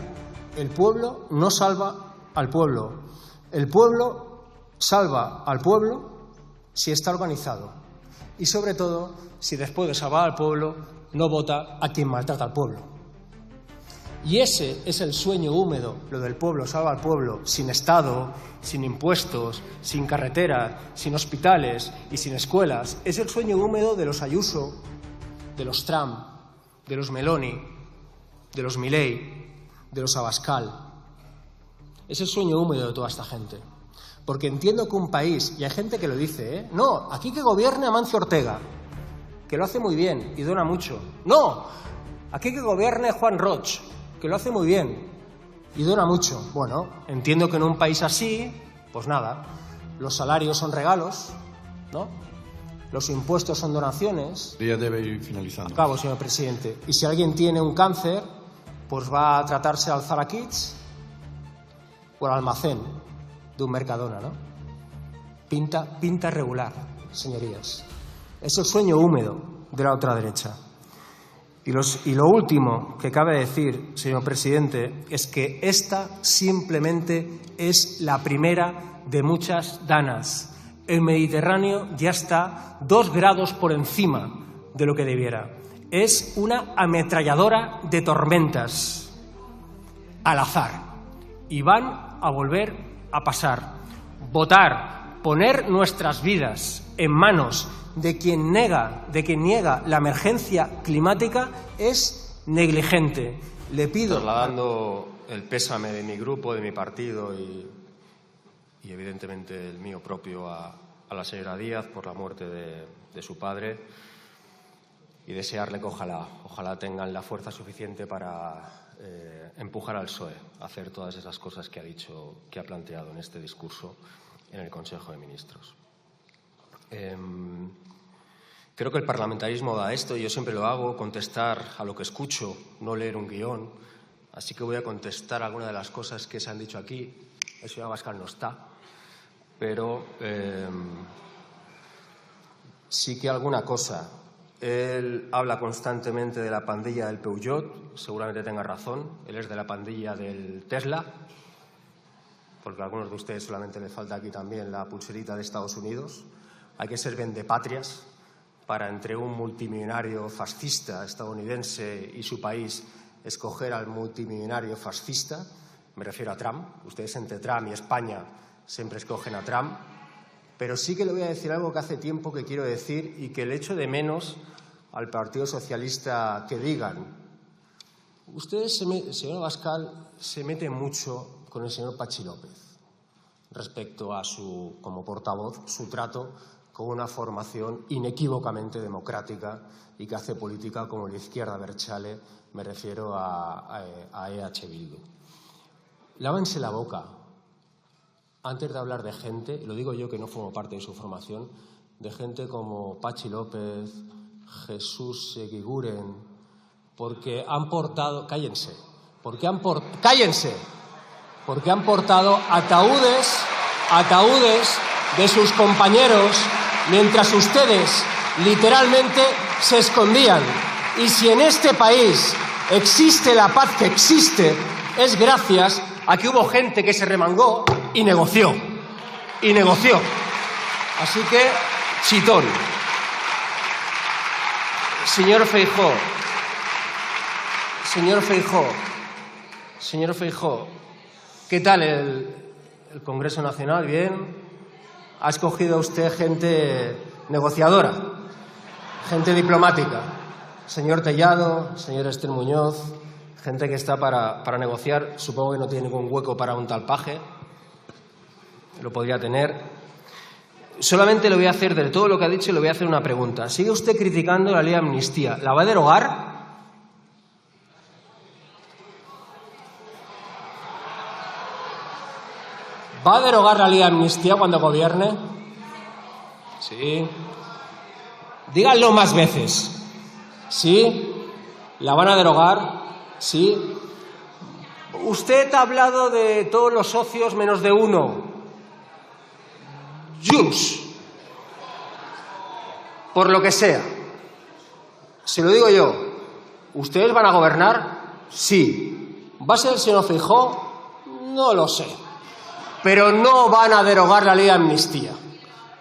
El pueblo no salva al pueblo. El pueblo salva al pueblo si está organizado. Y sobre todo, si después de salvar al pueblo, no vota a quien maltrata al pueblo. Y ese es el sueño húmedo, lo del pueblo salva al pueblo, sin Estado, sin impuestos, sin carreteras, sin hospitales y sin escuelas. Es el sueño húmedo de los Ayuso, de los Trump, de los Meloni, de los Milei, de los Abascal. Es el sueño húmedo de toda esta gente. Porque entiendo que un país, y hay gente que lo dice, no, aquí que gobierne Amancio Ortega, que lo hace muy bien y dona mucho. No, aquí que gobierne Juan Roig, que lo hace muy bien y dona mucho. Bueno, entiendo que en un país así, pues nada, los salarios son regalos, ¿no? Los impuestos son donaciones.
Ya debe ir finalizando.
Acabo, señor presidente. Y si alguien tiene un cáncer, pues va a tratarse al Zara Kids o al almacén de un Mercadona, ¿no? Pinta regular, señorías. Es el sueño húmedo de la otra derecha. Y lo último que cabe decir, señor presidente, es que esta simplemente es la primera de muchas danas. El Mediterráneo ya está 2 grados por encima de lo que debiera. Es una ametralladora de tormentas al azar y van a volver a pasar. Votar poner nuestras vidas en manos de quien niega la emergencia climática es negligente. Le pido,
trasladando el pésame de mi grupo, de mi partido y evidentemente el mío propio a la señora Díaz por la muerte de su padre, y desearle que ojalá tengan la fuerza suficiente para empujar al PSOE a hacer todas esas cosas que ha dicho, que ha planteado en este discurso en el Consejo de Ministros. Creo que el parlamentarismo da esto, y yo siempre lo hago, contestar a lo que escucho, no leer un guión. Así que voy a contestar algunas de las cosas que se han dicho aquí. El señor Abascal no está, pero sí que alguna cosa. Él habla constantemente de la pandilla del Peugeot, seguramente tenga razón. Él es de la pandilla del Tesla, porque a algunos de ustedes solamente le falta aquí también la pulserita de Estados Unidos. Hay que ser vendepatrias para, entre un multimillonario fascista estadounidense y su país, escoger al multimillonario fascista. Me refiero a Trump. Ustedes entre Trump y España siempre escogen a Trump. Pero sí que le voy a decir algo que hace tiempo que quiero decir y que le echo de menos al Partido Socialista que digan. Ustedes, señor Abascal, se mete mucho con el señor Patxi López respecto a su, como portavoz, su trato con una formación inequívocamente democrática y que hace política como la izquierda abertzale, me refiero a EH Bildu. Lávense la boca antes de hablar de gente, lo digo yo que no formo parte de su formación, de gente como Patxi López, Jesús Eguiguren, porque han portado, cállense, porque han portado ataúdes de sus compañeros mientras ustedes literalmente se escondían. Y si en este país existe la paz que existe, es gracias a que hubo gente que se remangó y negoció. Así que, chitón. Señor Feijóo, ¿qué tal el Congreso Nacional? Bien. Ha escogido usted gente negociadora, gente diplomática. Señor Tellado, señor Ester Muñoz, gente que está para negociar. Supongo que no tiene ningún hueco para un tal Paje. Lo podría tener. Solamente le voy a hacer, de todo lo que ha dicho, le voy a hacer una pregunta. ¿Sigue usted criticando la ley de amnistía? ¿La va a derogar? ¿Va a derogar la ley de amnistía cuando gobierne? Sí. Díganlo más veces. ¿Sí? ¿La van a derogar? Sí. Usted ha hablado de todos los socios menos de uno. Junts. Por lo que sea. Se lo digo yo. ¿Ustedes van a gobernar? Sí. ¿Va a ser el señor Feijóo? No lo sé. Pero no van a derogar la ley de amnistía.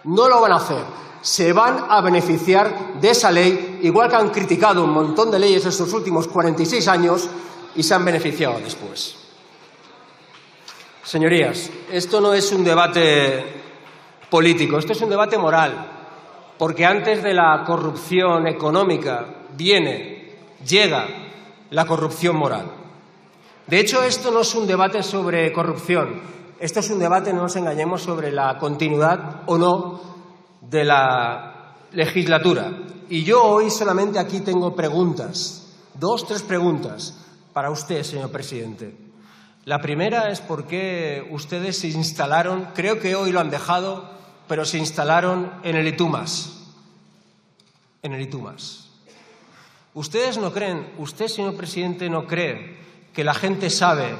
No lo van a hacer. Se van a beneficiar de esa ley, igual que han criticado un montón de leyes estos últimos 46 años y se han beneficiado después. Señorías, esto no es un debate político, esto es un debate moral, porque antes de la corrupción económica llega la corrupción moral. De hecho, esto no es un debate sobre corrupción, esto es un debate, no nos engañemos, sobre la continuidad o no de la legislatura. Y yo hoy solamente aquí tengo preguntas, 3 preguntas para usted, señor presidente. La primera es por qué ustedes se instalaron, creo que hoy lo han dejado, pero se instalaron en el Itumas. En el Itumas. ¿Ustedes no creen, usted, señor presidente, no cree que la gente sabe,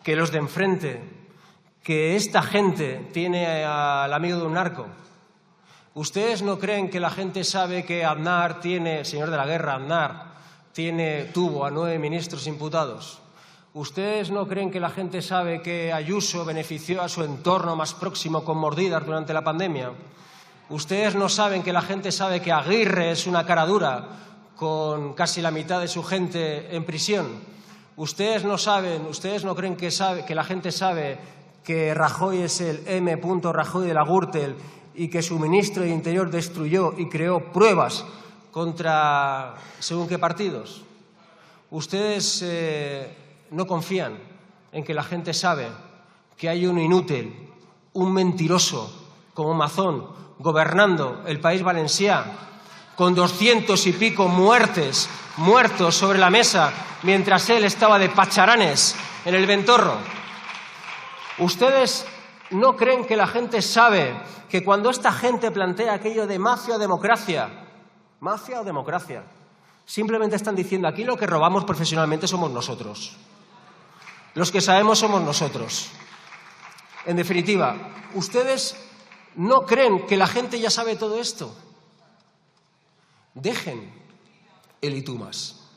que los de enfrente, que esta gente tiene al amigo de un narco? ¿Ustedes no creen que la gente sabe que Aznar tiene, señor de la guerra, Aznar tuvo a 9 ministros imputados? ¿Ustedes no creen que la gente sabe que Ayuso benefició a su entorno más próximo con mordidas durante la pandemia? ¿Ustedes no saben que la gente sabe que Aguirre es una cara dura con casi la mitad de su gente en prisión? ¿Ustedes no creen que la gente sabe que Rajoy es el M. Rajoy de la Gürtel y que su ministro de Interior destruyó y creó pruebas contra según qué partidos. Ustedes no confían en que la gente sabe que hay un inútil, un mentiroso como Mazón gobernando el País Valencià con 200 y pico muertos sobre la mesa mientras él estaba de pacharanes en el Ventorro. ¿Ustedes no creen que la gente sabe que cuando esta gente plantea aquello de mafia o democracia, simplemente están diciendo aquí lo que robamos profesionalmente somos nosotros? Los que sabemos somos nosotros. En definitiva, ¿ustedes no creen que la gente ya sabe todo esto? Dejen el y tú más.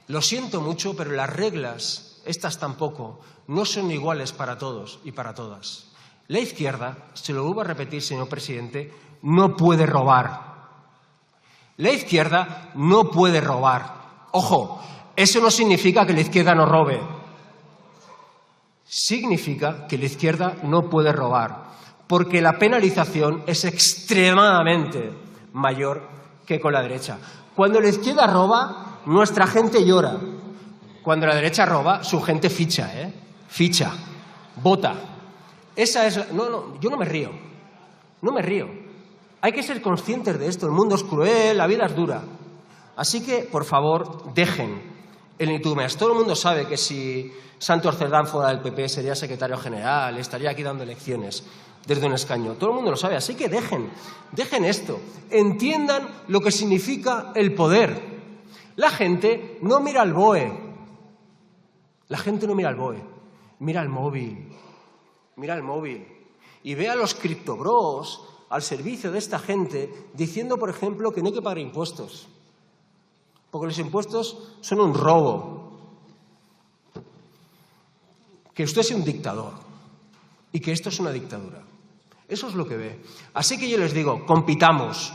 Lo siento mucho, pero las reglas, estas tampoco, no son iguales para todos y para todas. La izquierda, se lo vuelvo a repetir, señor presidente, no puede robar. La izquierda no puede robar. Ojo, eso no significa que la izquierda no robe. Significa que la izquierda no puede robar, porque la penalización es extremadamente mayor que con la derecha. Cuando la izquierda roba, nuestra gente llora. Cuando la derecha roba, su gente ficha, ficha, vota. Esa es yo no me río. Hay que ser conscientes de esto. El mundo es cruel, la vida es dura. Así que, por favor, dejen el ni tú más. Todo el mundo sabe que si Santos Cerdán fuera del PP sería secretario general, estaría aquí dando lecciones desde un escaño. Todo el mundo lo sabe. Así que dejen esto. Entiendan lo que significa el poder. La gente no mira al BOE. Mira el móvil. Y ve a los criptobros al servicio de esta gente diciendo, por ejemplo, que no hay que pagar impuestos. Porque los impuestos son un robo. Que usted es un dictador y que esto es una dictadura. Eso es lo que ve. Así que yo les digo, compitamos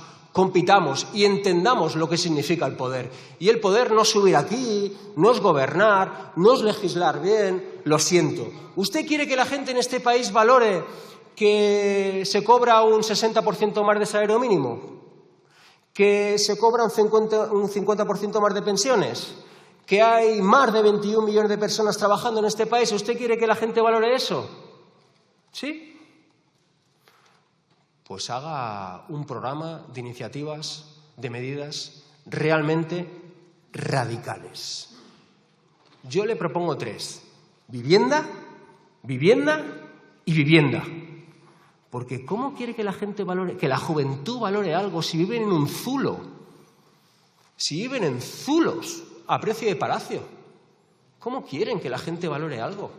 y entendamos lo que significa el poder. Y el poder no es subir aquí, no es gobernar, no es legislar bien. Lo siento. ¿Usted quiere que la gente en este país valore que se cobra un 60% más de salario mínimo? ¿Que se cobra un 50% más de pensiones? ¿Que hay más de 21 millones de personas trabajando en este país? ¿Usted quiere que la gente valore eso? ¿Sí? Pues haga un programa de iniciativas, de medidas realmente radicales. Yo le propongo 3. Vivienda y vivienda. Porque ¿cómo quiere que la gente valore, que la juventud valore algo si viven en un zulo? Si viven en zulos a precio de palacio. ¿Cómo quieren que la gente valore algo?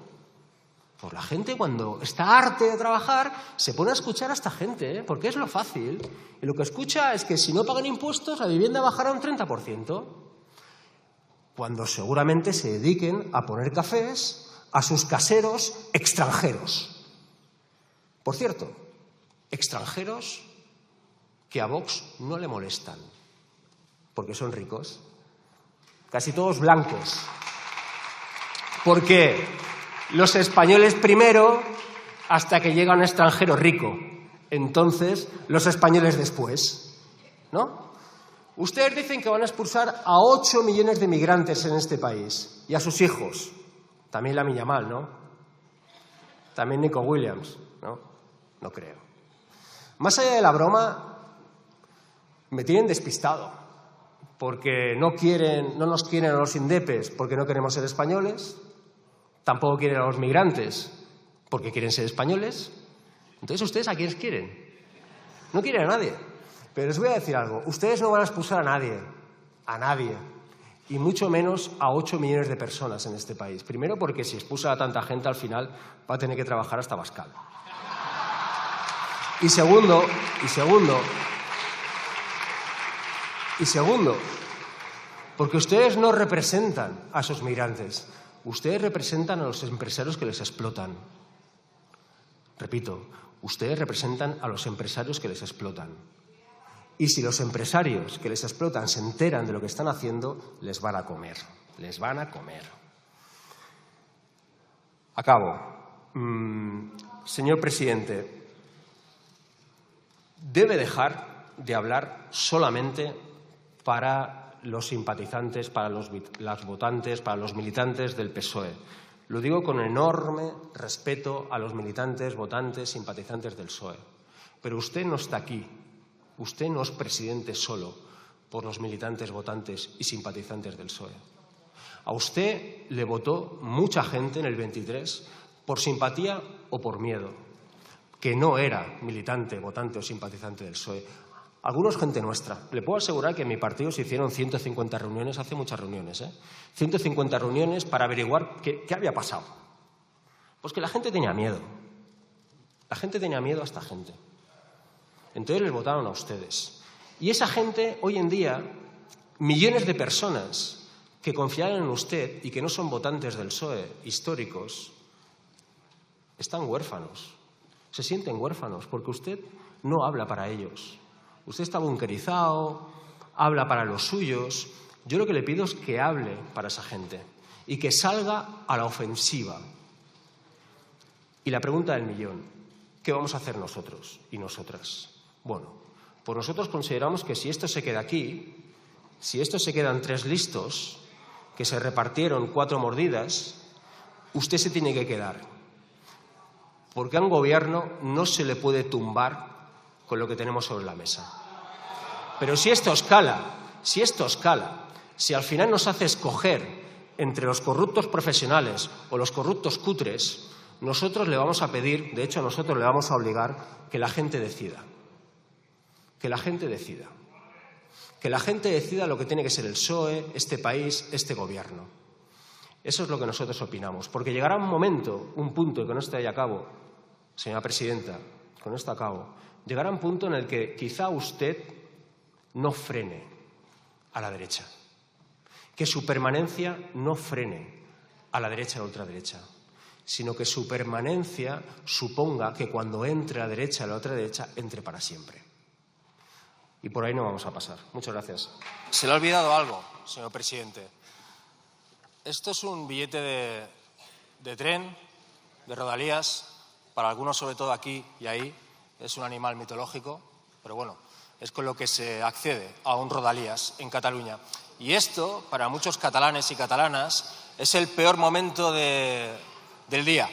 Pues la gente cuando está harta de trabajar se pone a escuchar a esta gente, porque es lo fácil. Y lo que escucha es que si no pagan impuestos la vivienda bajará un 30%. Cuando seguramente se dediquen a poner cafés a sus caseros extranjeros. Por cierto, extranjeros que a Vox no le molestan, porque son ricos, casi todos blancos. Porque los españoles primero hasta que llega un extranjero rico, entonces los españoles después, ¿no? Ustedes dicen que van a expulsar a 8 millones de migrantes en este país y a sus hijos. También Lamine Yamal, ¿no? También Nico Williams, ¿no? No creo. Más allá de la broma, me tienen despistado, porque no nos quieren a los indepes porque no queremos ser españoles, tampoco quieren a los migrantes porque quieren ser españoles. Entonces, ¿ustedes a quiénes quieren? No quieren a nadie. Pero les voy a decir algo, ustedes no van a expulsar a nadie, y mucho menos a 8 millones de personas en este país. Primero porque si expulsa a tanta gente al final va a tener que trabajar hasta Bascal. Y segundo, porque ustedes no representan a esos migrantes, ustedes representan a los empresarios que les explotan. Repito, ustedes representan a los empresarios que les explotan. Y si los empresarios que les explotan se enteran de lo que están haciendo, les van a comer. Acabo. Señor presidente, debe dejar de hablar solamente para los simpatizantes, para las votantes, para los militantes del PSOE. Lo digo con enorme respeto a los militantes, votantes, simpatizantes del PSOE. Pero usted no está aquí, usted no es presidente solo por los militantes, votantes y simpatizantes del PSOE. A usted le votó mucha gente en el 23 por simpatía o por miedo, que no era militante, votante o simpatizante del PSOE. Algunos gente nuestra. Le puedo asegurar que en mi partido se hicieron 150 reuniones, hace muchas reuniones, 150 reuniones para averiguar qué había pasado. Pues que la gente tenía miedo. La gente tenía miedo a esta gente. Entonces les votaron a ustedes. Y esa gente, hoy en día, millones de personas que confiaron en usted y que no son votantes del PSOE históricos, están huérfanos. Se sienten huérfanos porque usted no habla para ellos. Usted está bunkerizado, habla para los suyos. Yo lo que le pido es que hable para esa gente y que salga a la ofensiva. Y la pregunta del millón, ¿qué vamos a hacer nosotros y nosotras? Bueno, pues nosotros consideramos que si esto se queda aquí, si esto se quedan 3 listos, que se repartieron 4 mordidas, usted se tiene que quedar. Porque a un gobierno no se le puede tumbar con lo que tenemos sobre la mesa. Pero si esto escala, si al final nos hace escoger entre los corruptos profesionales o los corruptos cutres, nosotros le vamos a pedir, de hecho nosotros le vamos a obligar que la gente decida. Que la gente decida. Que la gente decida lo que tiene que ser el PSOE, este país, este gobierno. Eso es lo que nosotros opinamos. Porque llegará un momento, un punto, y con esto ya acabo, señora presidenta, con esto acabo, llegará un punto en el que quizá usted no frene a la derecha, que su permanencia no frene a la derecha o a la ultraderecha, sino que su permanencia suponga que cuando entre la derecha o la ultraderecha, entre para siempre. Y por ahí no vamos a pasar. Muchas gracias.
Se le ha olvidado algo, señor presidente. Esto es un billete de tren, de Rodalías, para algunos, sobre todo aquí y ahí. Es un animal mitológico, pero bueno, es con lo que se accede a un Rodalías en Cataluña. Y esto, para muchos catalanes y catalanas, es el peor momento del día.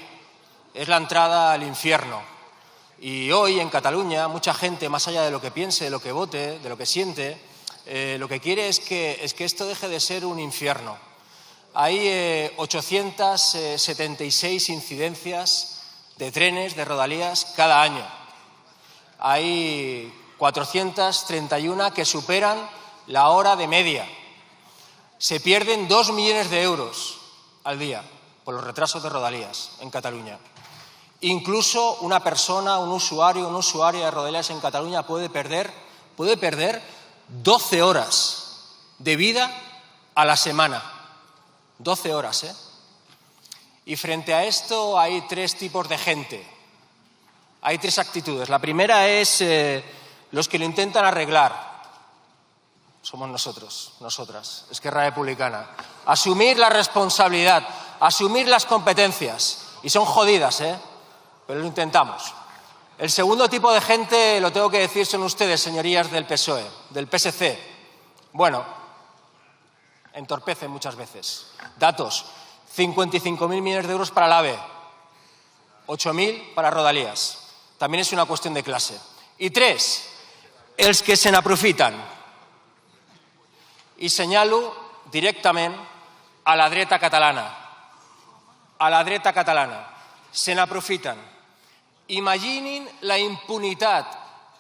Es la entrada al infierno. Y hoy en Cataluña mucha gente, más allá de lo que piense, de lo que vote, de lo que siente, lo que quiere es que esto deje de ser un infierno. Hay 876 incidencias de trenes, de Rodalías, cada año. Hay 431 que superan la hora de media. Se pierden 2 millones de euros al día por los retrasos de Rodalías en Cataluña. Incluso una persona, una usuaria de Rodalías en Cataluña puede perder 12 horas de vida a la semana. 12 horas, ¿eh? Y frente a esto hay 3 tipos de gente. Hay 3 actitudes. La primera es los que lo intentan arreglar. Somos nosotros, nosotras, Esquerra Republicana. Asumir la responsabilidad, asumir las competencias. Y son jodidas, pero lo intentamos. El segundo tipo de gente, lo tengo que decir, son ustedes, señorías del PSOE, del PSC. Bueno, entorpecen muchas veces. Datos: 55.000 millones de euros para el AVE, 8.000 para Rodalías. También es una cuestión de clase. Y 3, els que se n'aprofiten. I senyalo directament a la dreta catalana. A la dreta catalana. Se n'aprofiten. Imaginin la impunitat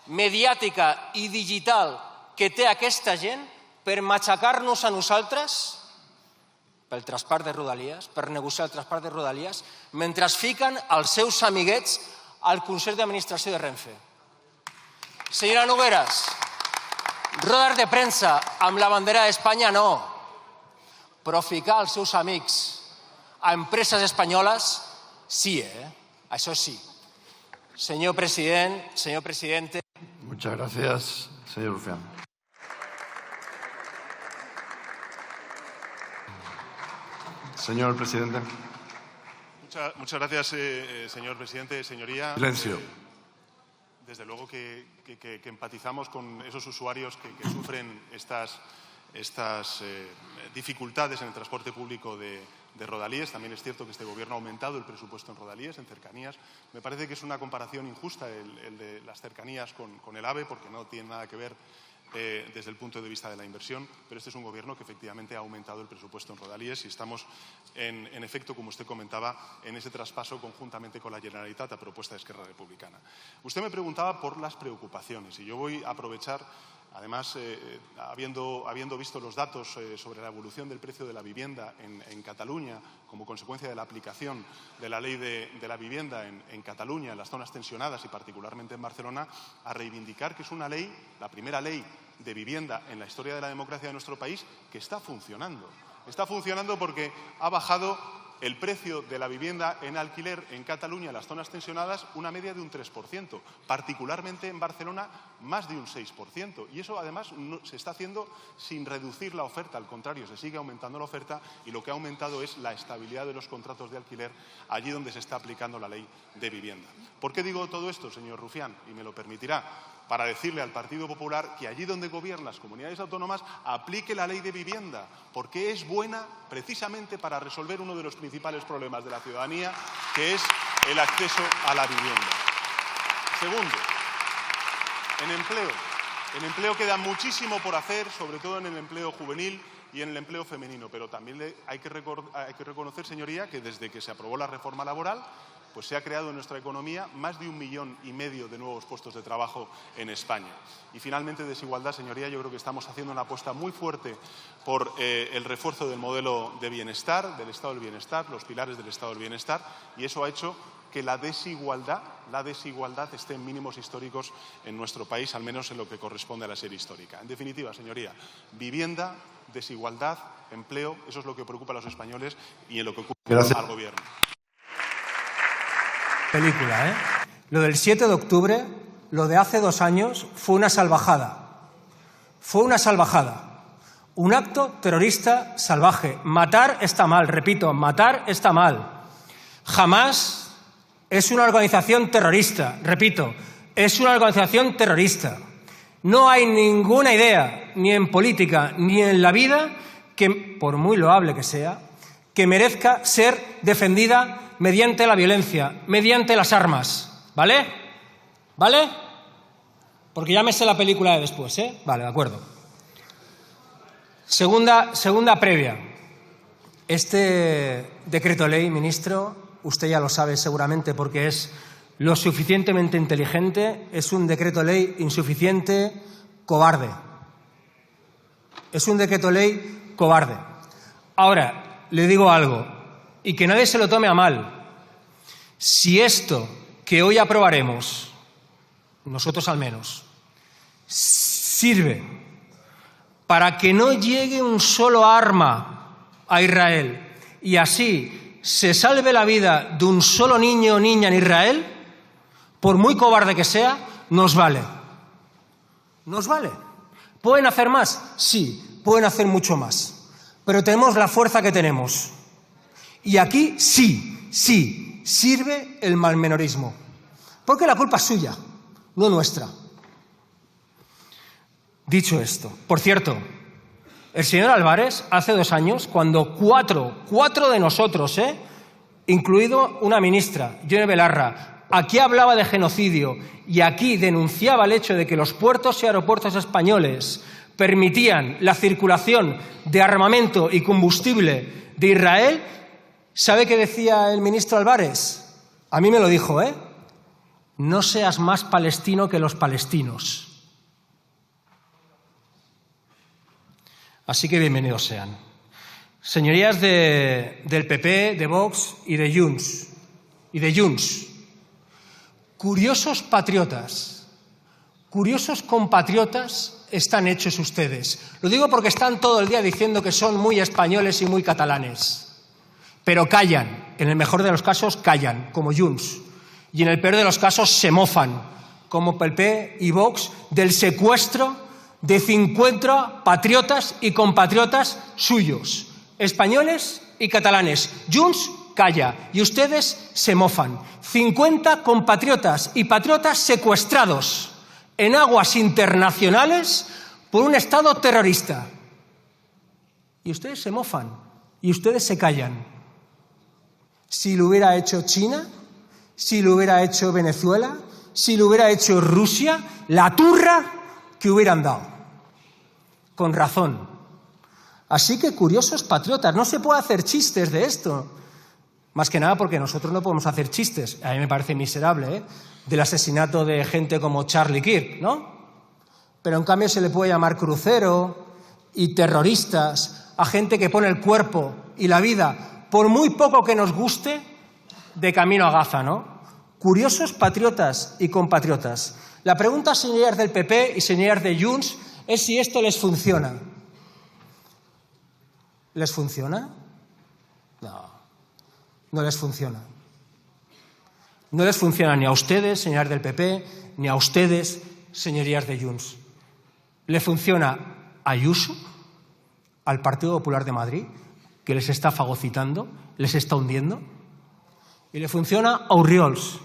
mediàtica i digital que té aquesta gent per matxacar-nos a nosaltres pel traspàs de Rodalies, per negociar el traspàs de Rodalies, mentre fiquen els seus amiguets al Consell d'Administració de Renfe. Senyora Nogueras, rodes de premsa amb la bandera d'Espanya no, però ficar els seus amics a empreses espanyoles sí, Això sí. Señor presidente.
Muchas gracias, señor Rufián. Señor presidente.
Muchas gracias, señor presidente. Señoría.
Silencio.
Desde luego que empatizamos con esos usuarios que sufren estas dificultades en el transporte público de rodalíes. También es cierto que este Gobierno ha aumentado el presupuesto en rodalíes, en cercanías. Me parece que es una comparación injusta el de las cercanías con el AVE, porque no tiene nada que ver desde el punto de vista de la inversión, pero este es un Gobierno que efectivamente ha aumentado el presupuesto en rodalíes y estamos, en efecto, como usted comentaba, en ese traspaso conjuntamente con la Generalitat a propuesta de Esquerra Republicana. Usted me preguntaba por las preocupaciones y yo voy a aprovechar, además, habiendo visto los datos sobre la evolución del precio de la vivienda en Cataluña como consecuencia de la aplicación de la ley de la vivienda en Cataluña, en las zonas tensionadas y particularmente en Barcelona, a reivindicar que es una ley, la primera ley de vivienda en la historia de la democracia de nuestro país, que está funcionando. Está funcionando porque ha bajado el precio de la vivienda en alquiler en Cataluña, en las zonas tensionadas, una media de un 3%, particularmente en Barcelona, más de un 6%. Y eso, además, no, se está haciendo sin reducir la oferta, al contrario, se sigue aumentando la oferta y lo que ha aumentado es la estabilidad de los contratos de alquiler allí donde se está aplicando la ley de vivienda. ¿Por qué digo todo esto, señor Rufián? Y me lo permitirá. Para decirle al Partido Popular que allí donde gobiernan las comunidades autónomas aplique la ley de vivienda, porque es buena precisamente para resolver uno de los principales problemas de la ciudadanía, que es el acceso a la vivienda. Segundo, en empleo queda muchísimo por hacer, sobre todo en el empleo juvenil y en el empleo femenino, pero también hay que reconocer, señoría, que desde que se aprobó la reforma laboral, pues se ha creado en nuestra economía más de 1,5 millones de nuevos puestos de trabajo en España. Y finalmente, desigualdad, señoría, yo creo que estamos haciendo una apuesta muy fuerte por el refuerzo del modelo de bienestar, del Estado del bienestar, los pilares del Estado del bienestar, y eso ha hecho que la desigualdad esté en mínimos históricos en nuestro país, al menos en lo que corresponde a la serie histórica. En definitiva, señoría, vivienda, desigualdad, empleo, eso es lo que preocupa a los españoles y en lo que ocupa al Gobierno.
Película, ¿eh? Lo del 7 de octubre, lo de hace 2 años, fue una salvajada. Fue una salvajada. Un acto terrorista salvaje. Matar está mal, repito, matar está mal. Jamás es una organización terrorista, repito, es una organización terrorista. No hay ninguna idea, ni en política ni en la vida, que, por muy loable que sea, que merezca ser defendida mediante la violencia, mediante las armas. ¿Vale? ¿Vale? Porque ya me sé la película de después, ¿eh? Vale, de acuerdo. Segunda previa. Este decreto ley, ministro, usted ya lo sabe seguramente porque es lo suficientemente inteligente, es un decreto ley insuficiente, cobarde. Es un decreto ley cobarde. Ahora, le digo algo, y que nadie se lo tome a mal. Si esto que hoy aprobaremos, nosotros al menos, sirve para que no llegue un solo arma a Israel y así se salve la vida de un solo niño o niña en Israel, por muy cobarde que sea, nos vale. Nos vale. ¿Pueden hacer más? Sí, pueden hacer mucho más. Pero tenemos la fuerza que tenemos. Y aquí sí, sirve el malmenorismo. Porque la culpa es suya, no nuestra. Dicho esto, por cierto, el señor Álvarez, hace 2 años, cuando cuatro de nosotros, incluido una ministra, Yone Belarra, aquí hablaba de genocidio y aquí denunciaba el hecho de que los puertos y aeropuertos españoles permitían la circulación de armamento y combustible de Israel, ¿sabe qué decía el ministro Álvarez? A mí me lo dijo, no seas más palestino que los palestinos. Así que bienvenidos sean. Señorías del PP, de Vox y de Junts. Curiosos patriotas, curiosos compatriotas están hechos ustedes. Lo digo porque están todo el día diciendo que son muy españoles y muy catalanes. Pero callan, en el mejor de los casos callan, como Junts. Y en el peor de los casos se mofan, como PP y Vox, del secuestro de 50 patriotas y compatriotas suyos, españoles y catalanes. Junts calla y ustedes se mofan. 50 compatriotas y patriotas secuestrados en aguas internacionales por un Estado terrorista. Y ustedes se mofan y ustedes se callan. Si lo hubiera hecho China, si lo hubiera hecho Venezuela, si lo hubiera hecho Rusia, la turra que hubieran dado. Con razón. Así que, curiosos patriotas, no se puede hacer chistes de esto. Más que nada porque nosotros no podemos hacer chistes. A mí me parece miserable, del asesinato de gente como Charlie Kirk, ¿no? Pero en cambio se le puede llamar crucero y terroristas a gente que pone el cuerpo y la vida, por muy poco que nos guste, de camino a Gaza, ¿no? Curiosos patriotas y compatriotas. La pregunta, señorías del PP y señorías de Junts, es si esto les funciona. ¿Les funciona? No, no les funciona. No les funciona ni a ustedes, señorías del PP, ni a ustedes, señorías de Junts. Le funciona a Ayuso, al Partido Popular de Madrid, que les está fagocitando, les está hundiendo. Y le funciona a Orriols,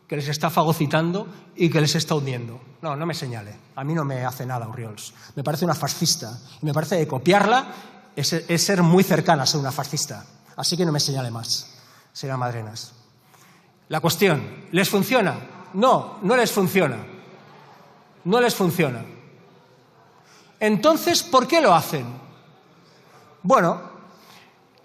que les está fagocitando y que les está hundiendo. No, no me señale. A mí no me hace nada Orriols. Me parece una fascista. Y me parece que copiarla es ser muy cercana a ser una fascista. Así que no me señale más, señora Madrenas. La cuestión, ¿les funciona? No, no les funciona. No les funciona. Entonces, ¿por qué lo hacen? Bueno,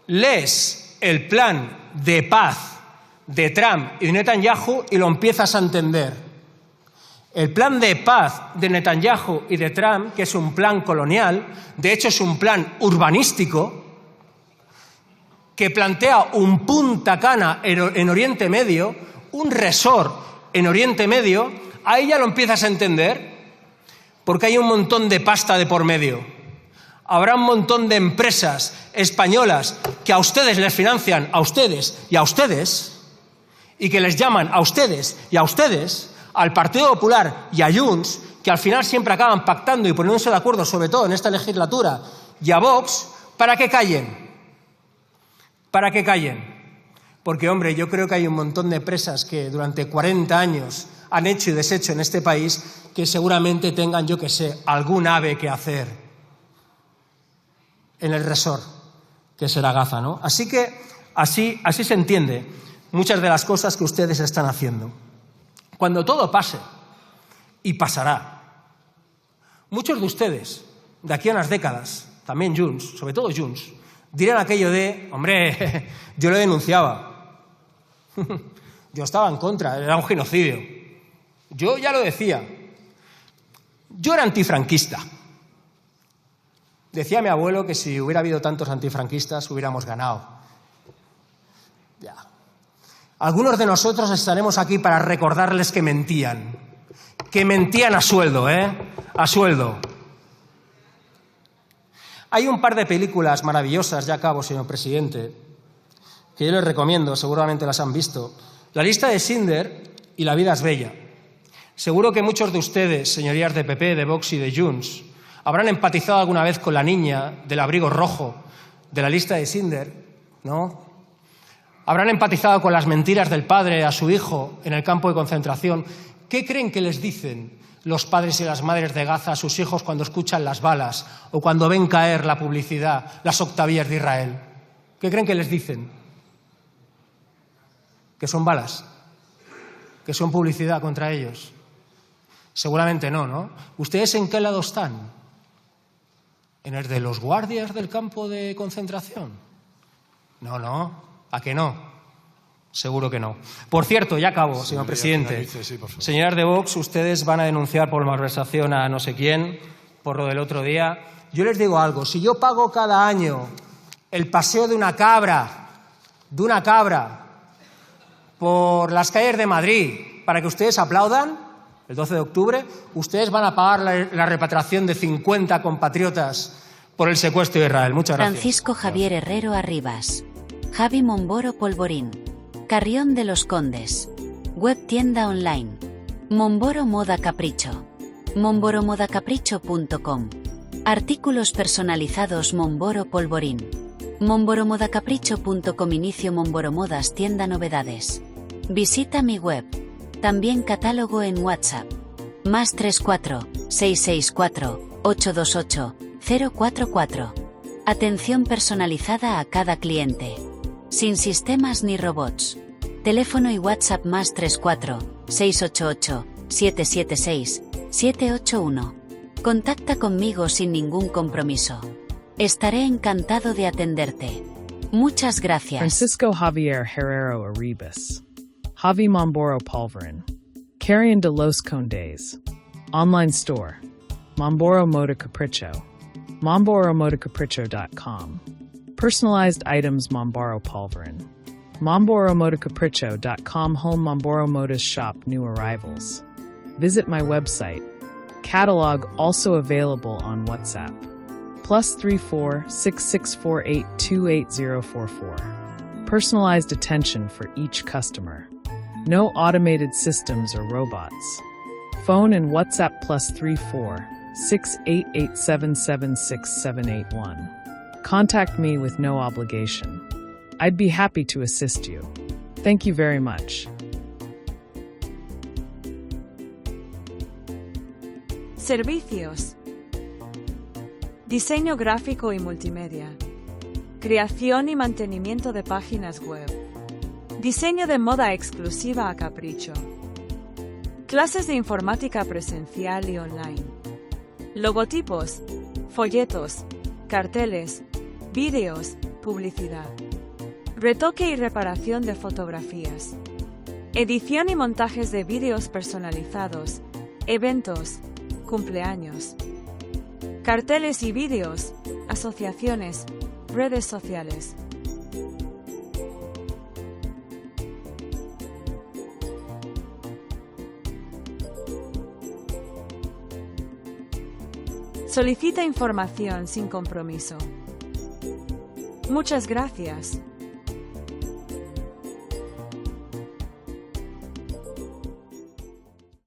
lees el plan de paz de Trump y de Netanyahu y lo empiezas a entender. El plan de paz de Netanyahu y de Trump, que es un plan colonial, de hecho es un plan urbanístico, que plantea un Punta Cana en Oriente Medio, un resort en Oriente Medio, ahí ya lo empiezas a entender, porque hay un montón de pasta de por medio. Habrá un montón de empresas españolas que a ustedes les financian, a ustedes y a ustedes, y que les llaman a ustedes y a ustedes, al Partido Popular y a Junts, que al final siempre acaban pactando y poniéndose de acuerdo, sobre todo en esta legislatura, y a Vox, para que callen. Para que callen. Porque, hombre, yo creo que hay un montón de empresas que durante 40 años han hecho y deshecho en este país que seguramente tengan, yo que sé, algún ave que hacer en el resort, que será Gaza, ¿no? Así que así se entiende muchas de las cosas que ustedes están haciendo. Cuando todo pase, y pasará, muchos de ustedes, de aquí a unas décadas, también Junts, sobre todo Junts, dirán aquello de, hombre, yo lo denunciaba, yo estaba en contra, era un genocidio, yo ya lo decía, yo era antifranquista. Decía mi abuelo que si hubiera habido tantos antifranquistas hubiéramos ganado. Ya. Algunos de nosotros estaremos aquí para recordarles que mentían a sueldo, a sueldo. Hay un par de películas maravillosas, ya acabo, señor presidente, que yo les recomiendo, seguramente las han visto. La lista de Schindler y La vida es bella. Seguro que muchos de ustedes, señorías de PP, de Vox y de Junts, habrán empatizado alguna vez con la niña del abrigo rojo de la lista de Schindler, ¿no? Habrán empatizado con las mentiras del padre a su hijo en el campo de concentración. ¿Qué creen que les dicen los padres y las madres de Gaza a sus hijos cuando escuchan las balas o cuando ven caer la publicidad, las octavillas de Israel? ¿Qué creen que les dicen? ¿Que son balas? ¿Que son publicidad contra ellos? Seguramente no, ¿no? ¿Ustedes en qué lado están? ¿En el de los guardias del campo de concentración? No, no. ¿A que no? Seguro que no. Por cierto, ya acabo, señor presidente.
Sí,
señoras de Vox, ustedes van a denunciar por malversación a no sé quién, por lo del otro día. Yo les digo algo, si yo pago cada año el paseo de una cabra, por las calles de Madrid, para que ustedes aplaudan, el 12 de octubre, ustedes van a pagar la repatriación de 50 compatriotas por el secuestro de Israel. Muchas gracias.
Francisco Javier Herrero Arribas. Javi Momboro Polvorín. Carrión de los Condes. Web tienda online. Momboro Moda Capricho. momboromodacapricho.com. Artículos personalizados Momboro Polvorín. Momboromodacapricho.com. Inicio Momboromodas tienda novedades. Visita mi web. También catálogo en WhatsApp. +34 664 828 044. Atención personalizada a cada cliente. Sin sistemas ni robots. Teléfono y WhatsApp +34 688 776 781. Contacta conmigo sin ningún compromiso. Estaré encantado de atenderte. Muchas gracias.
Francisco Javier Herrero Arribas. Javi Momboro Polvorin. Carrion de los Condes. Online store. Momboro Moda Capricho. MomboroModaCapricho.com. Personalized items Momboro Polvorin. MomboroModaCapricho.com. Home Momboro Modas shop new arrivals. Visit my website. Catalog also available on WhatsApp. +34 6648 28044. Personalized attention for each customer. No automated systems or robots. Phone and WhatsApp +34 6887766781. Contact me with no obligation. I'd be happy to assist you. Thank you very much.
Servicios. Diseño gráfico y multimedia. Creación y mantenimiento de páginas web. Diseño de moda exclusiva a capricho. Clases de informática presencial y online. Logotipos, folletos, carteles, vídeos, publicidad. Retoque y reparación de fotografías. Edición y montajes de vídeos personalizados, eventos, cumpleaños. Carteles y vídeos, asociaciones, redes sociales. Solicita información sin compromiso. Muchas gracias.